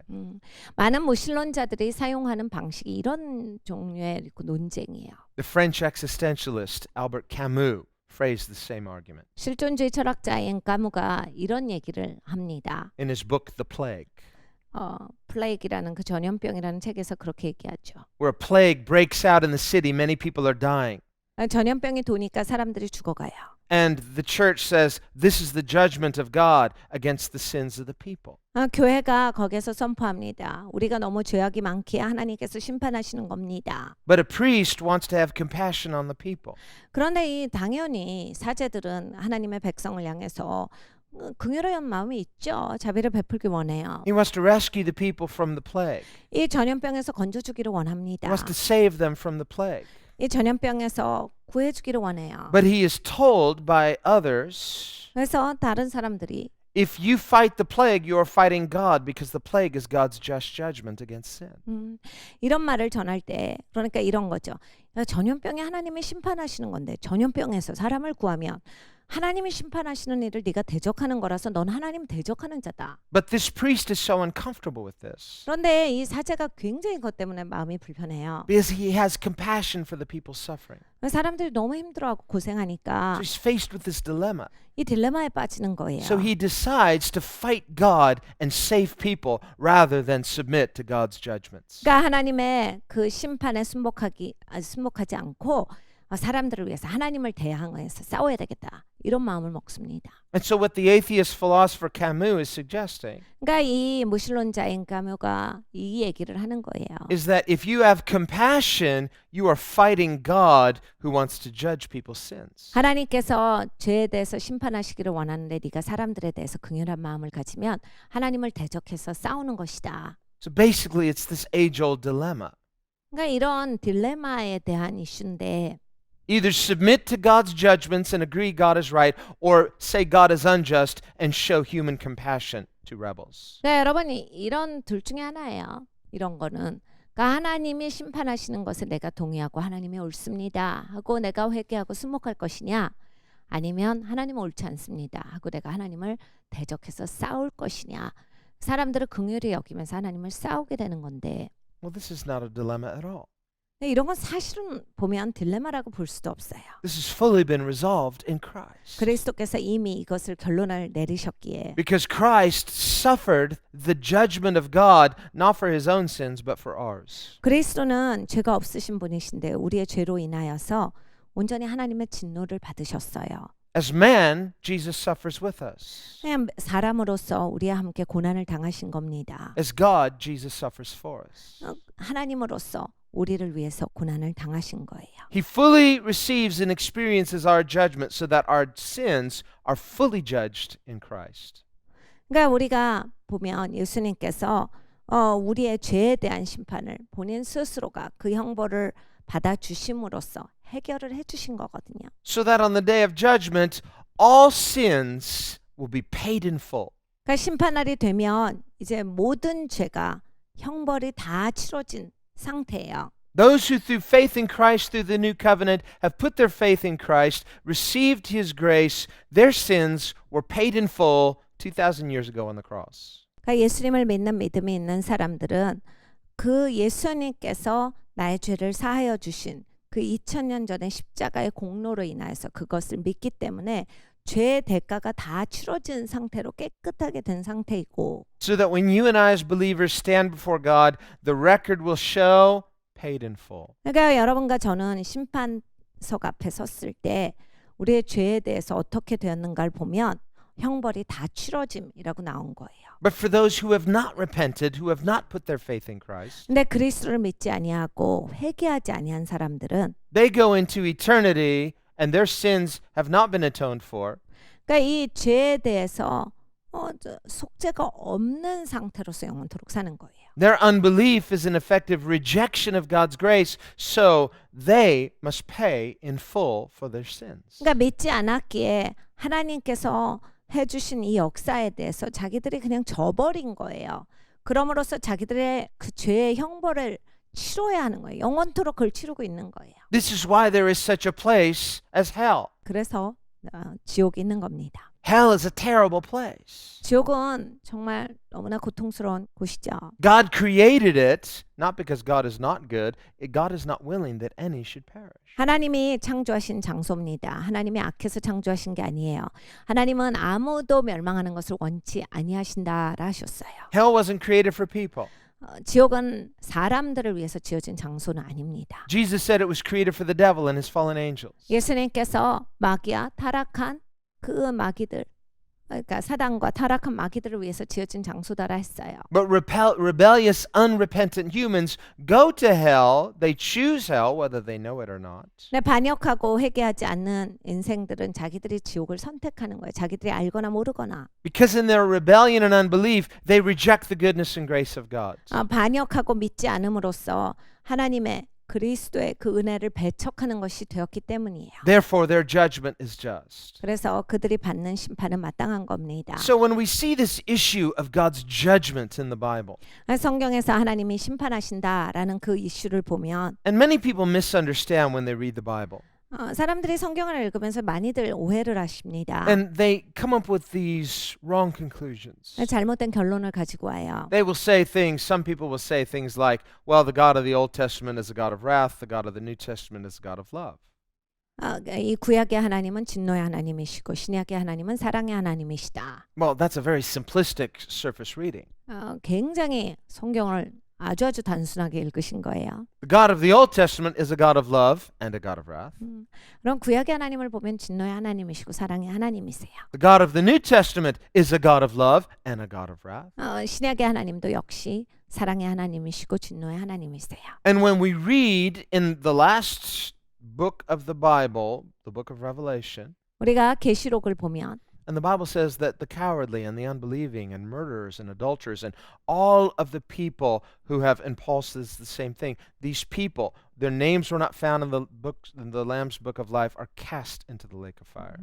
많은 무신론자들이 사용하는 방식이 이런 종류의 논쟁이에요. The French existentialist Albert Camus phrased the same argument 실존주의 철학자 앵 까무가 이런 얘기를 합니다. in his book The Plague. 플레이그라는 그 전염병이라는 책에서 그렇게 얘기하죠. Where a plague breaks out in the city, many people are dying. 전염병이 도니까 사람들이 죽어가요. And the church says this is the judgment of God against the sins of the people. 교회가 거기서 선포합니다. 우리가 너무 죄악이 많기에 하나님께서 심판하시는 겁니다. But a priest wants to have compassion on the people. 그런데 당연히 사제들은 하나님의 백성을 향해서 긍휼한 마음이 있죠. 자비를 베풀기 원해요. He wants to rescue the people from the plague. 이 전염병에서 건져주기를 He 원합니다. wants to save them from the plague. 이 전염병에서 구해주기를 원해요. But he is told by others, 그래서 다른 사람들이 if you fight the plague, you are fighting God because the plague is God's just judgment against sin. 이런 말을 전할 때 그러니까 이런 거죠. 전염병이 하나님이 심판하시는 건데 전염병에서 사람을 구하면 하나님이 심판하시는 일을 네가 대적하는 거라서 넌 하나님 대적하는 자다. But this priest is so uncomfortable with this 그런데 이 사제가 굉장히 그것 때문에 마음이 불편해요. because he has compassion for the people suffering. 사람들이 너무 힘들어하고 고생하니까 So he's faced with this dilemma. 이 딜레마에 빠지는 거예요. So he decides to fight God and save people rather than submit to God's judgments. 그러니까 하나님의 그 심판에 순복하지 않고 사람들을 위해서 하나님을 대항해서 싸워야 되겠다. 이런 마음을 먹습니다. And so what the atheist philosopher Camus is suggesting 그러니까 이 무신론자인 까뮤가 이 얘기를 하는 거예요. is that if you have compassion, you are fighting God who wants to judge people's sins. 하나님께서 죄에 대해서 심판하시기를 원하는데 네가 사람들에 대해서 긍휼한 마음을 가지면 하나님을 대적해서 싸우는 것이다. So basically it's this age-old dilemma. 그러니까 이런 딜레마에 대한 이슈인데 Either submit to God's judgments and agree God is right, or say God is unjust and show human compassion to rebels. 그러니까 여러분 이런 둘 중에 하나예요. 이런 거는 그러니까 하나님이 심판하시는 것을 내가 동의하고 하나님이 옳습니다 하고 내가 회개하고 순목할 것이냐 아니면 하나님은 옳지 않습니다 하고 내가 하나님을 대적해서 싸울 것이냐 사람들을 긍휼히 여기면서 하나님을 싸우게 되는 건데 Well, this is not a dilemma at all. 이런 건 사실은 보면 딜레마라고 볼 수도 없어요. This has fully been resolved in Christ. 그리스도께서 이미 이것을 결론을 내리셨기에 Because Christ suffered the judgment of God not for his own sins but for ours. 그리스도는 죄가 없으신 분이신데 우리의 죄로 인하여서 온전히 하나님의 진노를 받으셨어요. As man, Jesus suffers with us. 그냥 사람으로서 우리와 함께 고난을 당하신 겁니다. As God, Jesus suffers for us. 하나님으로서 우리를 위해서 고난을 당하신 거예요. He fully receives and experiences our judgment so that our sins are fully judged in Christ. 그러니까 우리가 보면 예수님께서 우리의 죄에 대한 심판을 본인 스스로가 그 형벌을 받아 주심으로써 해결을 해 주신 거거든요. So that on the day of judgment, all sins will be paid in full. 그러니까 심판날이 되면 이제 모든 죄가 형벌이 다 치러진 상태예요. Those who through faith in Christ through the new covenant have put their faith in Christ, received his grace, their sins were paid in full 2,000 years ago on the cross. 그러니까 예수님을 믿는 믿음이 있는 사람들은 그 예수님께서 나의 죄를 사하여 주신 그 2000년 전의 십자가의 공로로 인하여서 그것을 믿기 때문에 죄의 대가가 다 치러진 상태로 깨끗하게 된 상태이고 So that when you and I as believers stand before God, the record will show paid in full. 그러니까 여러분과 저는 심판석 앞에 섰을 때 우리의 죄에 대해서 어떻게 되었는가를 보면 형벌이 다 치러짐이라고 나온 거예요. But for those who have not repented, who have not put their faith in Christ, 근데 그리스도를 믿지 아니하고 회개하지 아니한 사람들은 they go into eternity and their sins have not been atoned for. 그러니까 이 죄에 대해서 속죄가 없는 상태로서 영원토록 사는 거예요. Their unbelief is an effective rejection of God's grace, so they must pay in full for their sins. 그러니까 믿지 않았기에 하나님께서 해주신 이 역사에 대해서 자기들이 그냥 져버린 거예요. 그럼으로써 자기들의 그 죄의 형벌을 치러야 하는 거예요. 영원토록 그걸 치르고 있는 거예요. This is why there is such a place as hell. 그래서 지옥이 있는 겁니다. Hell is a terrible place. 지옥은 정말 너무나 고통스러운 곳이죠. God created it not because God is not good, God is not willing that any should perish. 하나님이 창조하신 장소입니다. 하나님이 악해서 창조하신 게 아니에요. 하나님은 아무도 멸망하는 것을 원치 아니하신다라 하셨어요. Hell wasn't created for people. 지옥은 사람들을 위해서 지어진 장소는 아닙니다. Jesus said it was created for the devil and his fallen angels. 예수님께서 마귀와 타락한 그 마귀들, 그러니까 사단과 타락한 마귀들을 위해서 지어진 장소다라 했어요. But rebellious, unrepentant humans go to hell. They choose hell whether they know it or not. 근데 반역하고 회개하지 않는 인생들은 자기들이 지옥을 선택하는 거예요. 자기들이 알거나 모르거나. Because in their rebellion and unbelief, they reject the goodness and grace of God. 반역하고 믿지 않음으로써 하나님의 그리스도의 그 은혜를 배척하는 것이 되었기 때문이에요. Therefore, their judgment is just. 그래서 그들이 받는 심판은 마땅한 겁니다. So when we see this issue of God's judgment in the Bible, 성경에서 하나님이 심판하신다라는 그 이슈를 보면 and many people misunderstand when they read the Bible, 사람들이 성경을 읽으면서 많이들 오해를 하십니다. and they come up with these wrong conclusions. 잘못된 결론을 가지고 와요. They will say things, some people will say things like, well, the God of the Old Testament is a God of wrath, the God of the New Testament is a God of love. 이 구약의 하나님은 진노의 하나님이시고 신약의 하나님은 사랑의 하나님이시다. Well, that's a very simplistic surface reading. 굉장히 성경을 아주 단순하게 읽으신 거예요. The God of the Old Testament is a God of love and a God of wrath. 그럼 구약의 하나님을 보면 진노의 하나님이시고 사랑의 하나님이세요. The God of the New Testament is a God of love and a God of wrath. 신약의 하나님도 역시 사랑의 하나님이시고 진노의 하나님이세요. And when we read in the last book of the Bible, the book of Revelation, 우리가 계시록을 보면 and the Bible says that the cowardly and the unbelieving and murderers and adulterers and all of the people who have, and Paul says the same thing, these people, their names were not found in the Lamb's book of life, are cast into the lake of fire.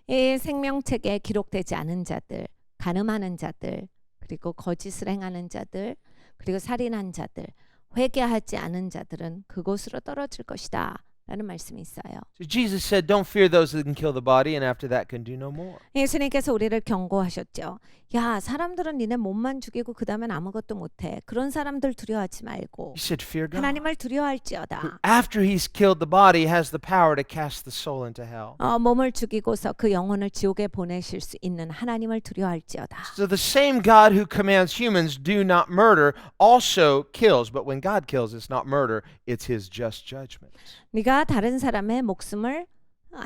이 생명책에 기록되지 않은 자들, 간음하는 자들, 그리고 거짓을 행하는 자들, 그리고 살인한 자들, 회개하지 않은 자들은 그곳으로 떨어질 것이다. 라는 말씀이 있어요. So Jesus said, don't fear those that can kill the body and after that can do no more. 예수님께서 우리를 경고하셨죠. 야, 사람들은 니네 몸만 죽이고 그 다음엔 아무것도 못해. 그런 사람들 두려워하지 말고 He said, fear God. 하나님을 Who, 두려워할지어다. after he's killed the body, has the power to cast the soul into hell. 몸을 죽이고서 그 영혼을 지옥에 보내실 수 있는 하나님을 두려워할지어다. So the same God who commands humans do not murder also kills. But when God kills, it's not murder, it's his just judgment. 네가 다른 사람의 목숨을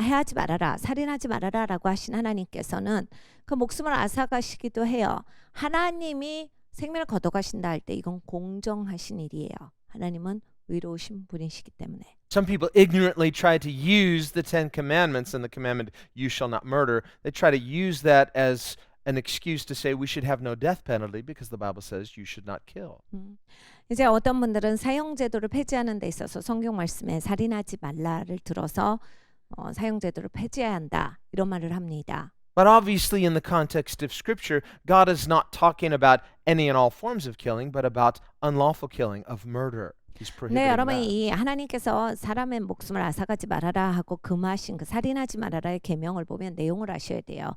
해하지 말아라, 살인하지 말아라라고 하신 하나님께서는 그 목숨을 앗아가시기도 해요. 하나님이 생명을 걷어가신다 할 때 이건 공정하신 일이에요. 하나님은 의로우신 분이시기 때문에. Some people ignorantly try to use the Ten Commandments and the commandment, you shall not murder. They try to use that as an excuse to say we should have no death penalty because the Bible says you should not kill. 이제 어떤 분들은 사형제도를 폐지하는 데 있어서 성경 말씀에 살인하지 말라를 들어서 사형제도를 폐지해야 한다 이런 말을 합니다. But obviously in the context of Scripture, God is not talking about any and all forms of killing, but about unlawful killing, of murder. He's 네, prohibiting 여러분 that. 이 하나님께서 사람의 목숨을 앗아가지 말아라 하고 금하신 그 살인하지 말아라의 계명을 보면 내용을 아셔야 돼요.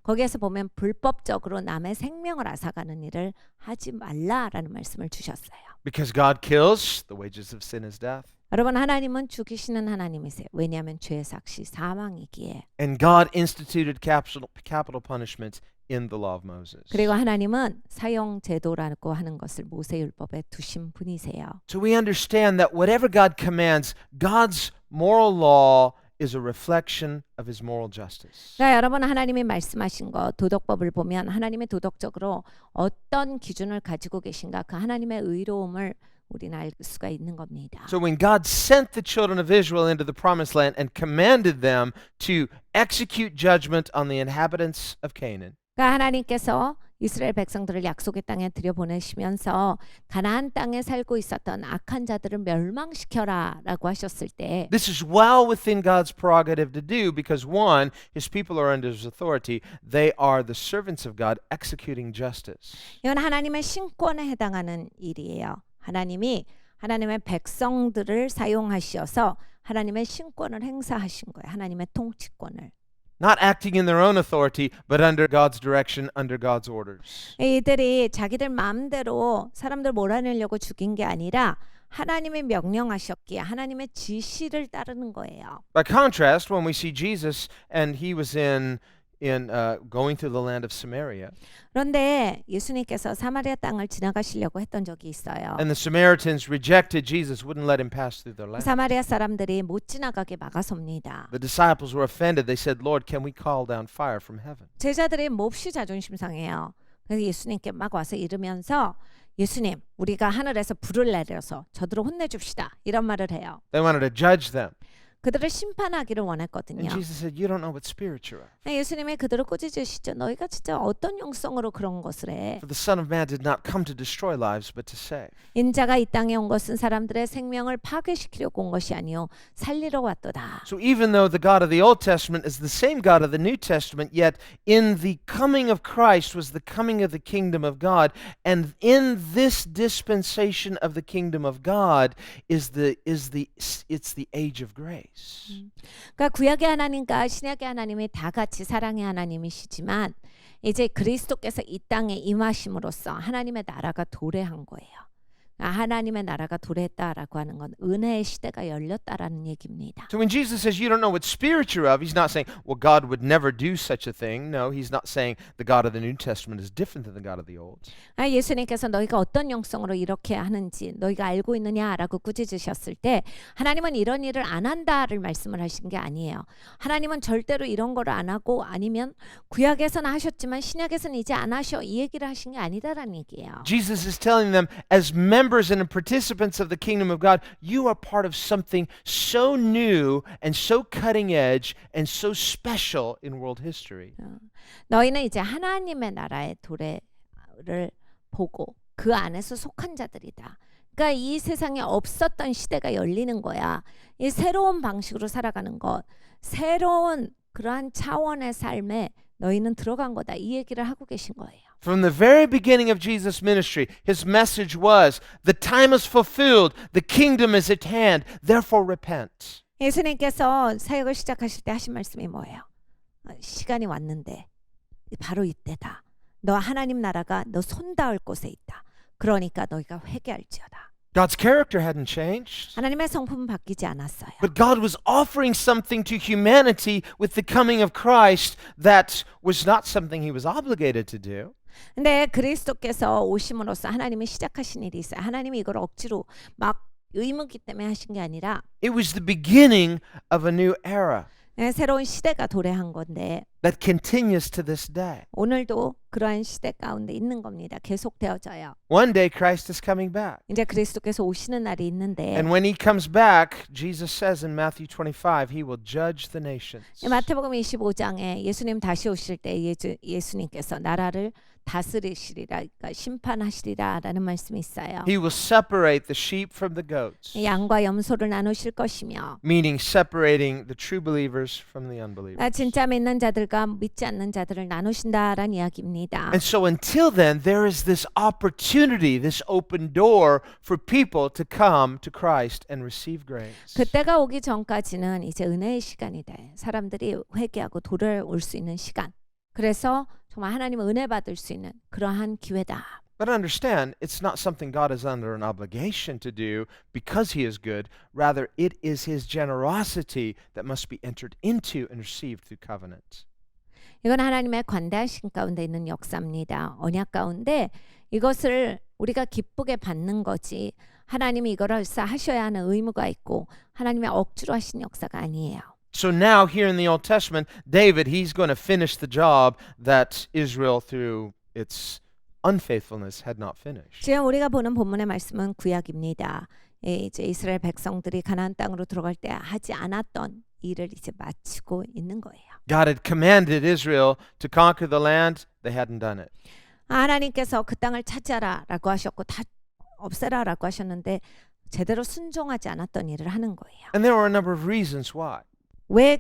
거기에서 보면 불법적으로 남의 생명을 앗아가는 일을 하지 말라라는 말씀을 주셨어요. Because God kills, the wages of sin is death. 여러분 하나님은 죽이시는 하나님이세요. 왜냐하면 죄의 삭시 사망이기에. And God instituted capital punishment in the law of Moses. 그리고 하나님은 사형 제도라고 하는 것을 모세율법에 두신 분이세요. So we understand that whatever God commands, God's moral law is a reflection of his moral justice. 그러니까 여러분 하나님이 말씀하신 거 도덕법을 보면 하나님이 도덕적으로 어떤 기준을 가지고 계신가 그 하나님의 의로움을 우리는 알 수가 있는 겁니다. So when God sent the children of Israel into the promised land and commanded them to execute judgment on the inhabitants of Canaan, 그러니까 하나님께서 이스라엘 백성들을 약속의 땅에 들여보내시면서 가나안 땅에 살고 있었던 악한 자들을 멸망시켜라라고 하셨을 때 this is well within God's prerogative to do because one, his people are under his authority. They are the servants of God executing justice. 이건 하나님의 신권에 해당하는 일이에요. 하나님이 하나님의 백성들을 사용하셔서 하나님의 신권을 행사하신 거예요. 하나님의 통치권을. Not acting in their own authority, but under God's direction, under God's orders. 이들이 자기들 마음대로 사람들 몰아내려고 죽인 게 아니라 하나님이 명령하셨기에 하나님의 지시를 따르는 거예요. By contrast, when we see Jesus and he was in going through the land of Samaria, 그런데 예수님께서 사마리아 땅을 지나가시려고 했던 적이 있어요. and the Samaritans rejected Jesus, wouldn't let him pass through their land. 사마리아 사람들이 못 지나가게 막아섭니다. The disciples were offended. They said, Lord, can we call down fire from heaven? 제자들이 몹시 자존심 상해요. 그래서 예수님께 막 와서 이르면서 예수님, 우리가 하늘에서 불을 내려서 저들을 혼내줍시다. 이런 말을 해요. They wanted to judge them. 그들을 심판하기를 원했거든요. And Jesus said, you don't know what spirits you're of. 예수님이 그들을 꾸짖으시죠. 너희가 진짜 어떤 영성으로 그런 것을 해. For the Son of Man did not come to destroy lives, but to save. 인자가 이 땅에 온 것은 사람들의 생명을 파괴시키려고 온 것이 아니요 살리러 왔도다. So even though the God of the Old Testament is the same God of the New Testament, yet in the coming of Christ was the coming of the kingdom of God, and in this dispensation of the kingdom of God it's the age of grace. 그러니까 구약의 하나님과 신약의 하나님이 다 같이 사랑의 하나님이시지만 이제 그리스도께서 이 땅에 임하심으로써 하나님의 나라가 도래한 거예요. 하나님의 나라가 도래했다라고 하는 건 은혜의 시대가 열렸다라는 얘기입니다. So when Jesus says you don't know what spirit you're of, he's not saying, well, God would never do such a thing. No, he's not saying the God of the New Testament is different than the God of the Old. 예수님께서 너희가 어떤 영성으로 이렇게 하는지 너희가 알고 있느냐라고 꾸짖으셨을 때 하나님은 이런 일을 안 한다를 말씀을 하신 게 아니에요. 하나님은 절대로 이런 거를 안 하고 아니면 구약에서는 하셨지만 신약에서는 이제 안 하셔 이 얘기를 하신 게 아니다라는 얘기예요. Jesus is telling them, as members and participants of the kingdom of God, you are part of something so new and so cutting edge and so special in world history. 너희는 이제 하나님의 나라의 도래를 보고 그 안에서 속한 자들이다. 그러니까 이 세상에 없었던 시대가 열리는 거야. 이 새로운 방식으로 살아가는 것, 새로운 그러한 차원의 삶에 너희는 들어간 거다. 이 얘기를 하고 계신 거예요. From the very beginning of Jesus' ministry, his message was, the time is fulfilled, the kingdom is at hand, therefore repent. 예수님께서 사역을 시작하실 때 하신 말씀이 뭐예요? 시간이 왔는데 바로 이때다. 너 하나님 나라가 너 손닿을 곳에 있다. 그러니까 너희가 회개할지어다. God's character hadn't changed. 하나님의 성품은 바뀌지 않았어요. But God was offering something to humanity with the coming of Christ that was not something he was obligated to do. 근데 그리스도께서 오심으로써 하나님이 시작하신 일이 있어요. 하나님이 이걸 억지로 막 의무기 때문에 하신 게 아니라 It was the beginning of a new era. 새로운 시대가 도래한 건데 that continues to this day. 오늘도 그러한 시대 가운데 있는 겁니다. 계속되어져요. One day Christ is coming back. 이제 그리스도께서 오시는 날이 있는데 And when he comes back, Jesus says in Matthew 25, he will judge the nations. 마태복음 25장에 예수님 다시 오실 때 예수님께서 나라를 다스리시리라, 그러니까 심판하시리라라는 말씀이 있어요. He will separate the sheep from the goats, 양과 염소를 나누실 것이며 meaning separating the true believers from the unbelievers. 진짜 믿는 자들과 믿지 않는 자들을 나누신다라는 이야기입니다. And so until then, there is this opportunity, this open door for people to come to Christ and receive grace. 그때가 오기 전까지는 이제 은혜의 시간이 돼. 사람들이 회개하고 돌아올 수 있는 시간. 그래서 정말 하나님 은혜 받을 수 있는 그러한 기회다. But understand, it's not something God is under an obligation to do because he is good. Rather, it is his generosity that must be entered into and received through covenant. 이건 하나님의 관대하신 가운데 있는 역사입니다. 언약 가운데 이것을 우리가 기쁘게 받는 거지. 하나님이 이거를 하셔야 하는 의무가 있고 하나님의 억지로 하신 역사가 아니에요. So now here in the Old Testament, David, he's going to finish the job that Israel through its unfaithfulness had not finished. 지금 우리가 보는 본문의 말씀은 구약입니다. 이제 이스라엘 백성들이 가나안 땅으로 들어갈 때 하지 않았던 일을 이제 마치고 있는 거예요. God had commanded Israel to conquer the land. They hadn't done it. 하나님께서 그 땅을 차지하라라고 하셨고 다 없애라라고 하셨는데 제대로 순종하지 않았던 일을 하는 거예요. And there were a number of reasons why. 왜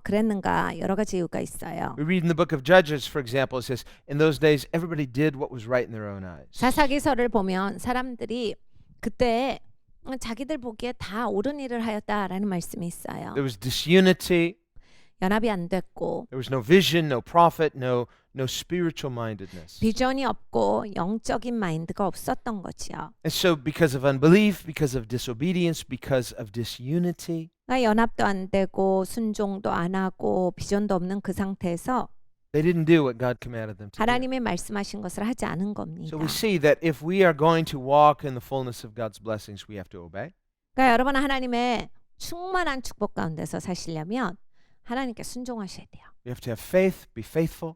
그랬는가 여러 가지 이유가 있어요. We read in the book of Judges, for example, it says, in those days, everybody did what was right in their own eyes. 사사기서를 보면 사람들이 그때 자기들 보기에 다 옳은 일을 하였다라는 말씀이 있어요. There was disunity. 연합이 안 됐고 There was no vision, no prophet, no spiritual mindedness. 비전이 없고 영적인 마인드가 없었던 거지요. And so because of unbelief, because of disobedience, because of disunity, 그러니까 연합도 안 되고 순종도 안 하고 비전도 없는 그 상태에서 they didn't do what God commanded them to do. 하나님이 말씀하신 것을 하지 않은 겁니다. So we see that if we are going to walk in the fullness of God's blessings, we have to obey. 그러니까 여러분 하나님의 충만한 축복 가운데서 사시려면 하나님께 순종하셔야 돼요. We have to have faith, be faithful,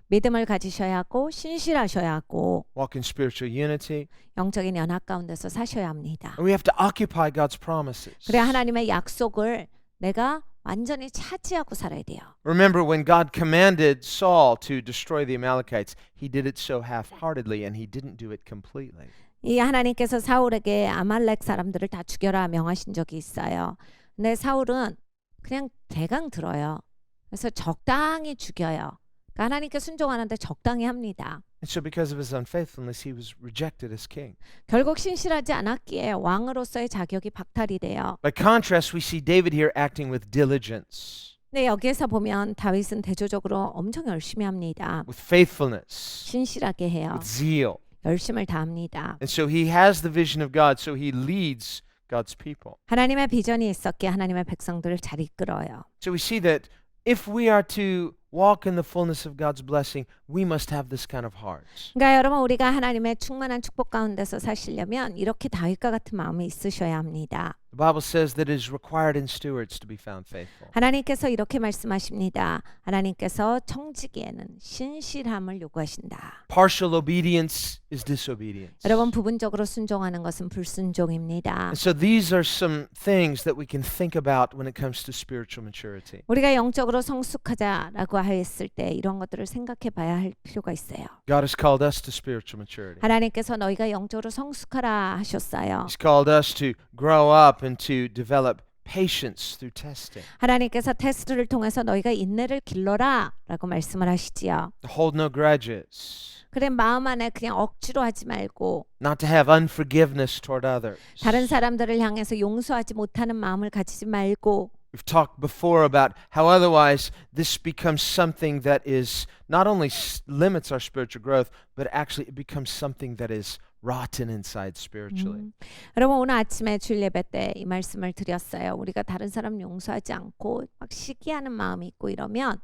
믿음을 가지셔야 하고 신실하셔야 하고 walk in spiritual unity, 영적인 연합 가운데서 사셔야 합니다. and we have to occupy God's promises. 그래야 하나님의 약속을 내가 완전히 차지하고 살아야 돼요. Remember when God commanded Saul to destroy the Amalekites, he did it so half-heartedly and he didn't do it completely. 이 하나님께서 사울에게 아말렉 사람들을 다 죽여라 명하신 적이 있어요. 근데 사울은 그냥 대강 들어요. 그래서 적당히 죽여요. 그러니까 하나님께 순종하는데 적당히 합니다. And so because of his unfaithfulness, he was rejected as king. 결국 신실하지 않았기에 왕으로서의 자격이 박탈이 돼요. By contrast, we see David here acting with diligence, 근데 여기에서 보면 다윗은 대조적으로 엄청 열심히 합니다. with faithfulness, 신실하게 해요. with zeal. 열심을 다합니다. And so he has the vision of God, so he leads God's people. 하나님의 비전이 있었기에 하나님의 백성들을 잘 이끌어요. So we see that if we are to walk in the fullness of God's blessing, we must have this kind of heart. 그러니까 여러분 우리가 하나님의 충만한 축복 가운데서 사시려면 이렇게 다윗과 같은 마음이 있으셔야 합니다. The Bible says that it is required in stewards to be found faithful. 하나님께서 이렇게 말씀하십니다. 하나님께서 청지기에는 신실함을 요구하신다. Partial obedience is disobedience. 여러분 부분적으로 순종하는 것은 불순종입니다. And so these are some things that we can think about when it comes to spiritual maturity. 우리가 영적으로 성숙하자라고 했을 때 이런 것들을 생각해 봐야 할 필요가 있어요. God has called us to spiritual maturity. 하나님께서 너희가 영적으로 성숙하라 하셨어요. He's called us to grow up and to develop patience through testing. 하나님께서 테스트를 통해서 너희가 인내를 길러라라고 말씀을 하시지요. To hold no grudges. 그래 마음 안에 그냥 억지로 하지 말고 Not to have unforgiveness toward others. 다른 사람들을 향해서 용서하지 못하는 마음을 가지지 말고 We've talked before about how otherwise this becomes something that is not only limits our spiritual growth, but actually it becomes something that is rotten inside spiritually. 여러분 오늘 아침에 주일 예배 때 이 말씀을 드렸어요. 우리가 다른 사람 용서하지 않고 막 시기하는 마음이 있고 이러면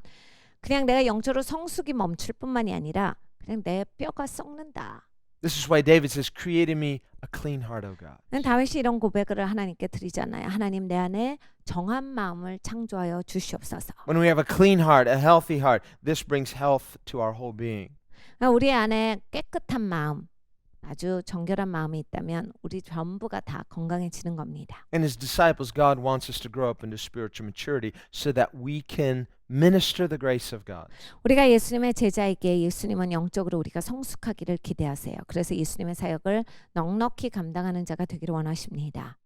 그냥 내가 영적으로 성숙이 멈출 뿐만이 아니라 그냥 내 뼈가 썩는다. This is why David says, create in me a clean heart, O God. 다윗이 이런 고백을 하나님께 드리잖아요. 하나님 내 안에 정한 마음을 창조하여 주시옵소서. When we have a clean heart, a healthy heart, this brings health to our whole being. 우리 안에 깨끗한 마음, 아주 정결한 마음이 있다면 우리 전부가 다 건강해지는 겁니다. And as disciples, God wants us to grow up into spiritual maturity so that we can minister the grace of God. 우리가 예수님의 제자에게 예수님은 영적으로 우리가 성숙하기를 기대하세요. 그래서 예수님의 사역을 넉넉히 감당하는 자가 되기를 원하십니다.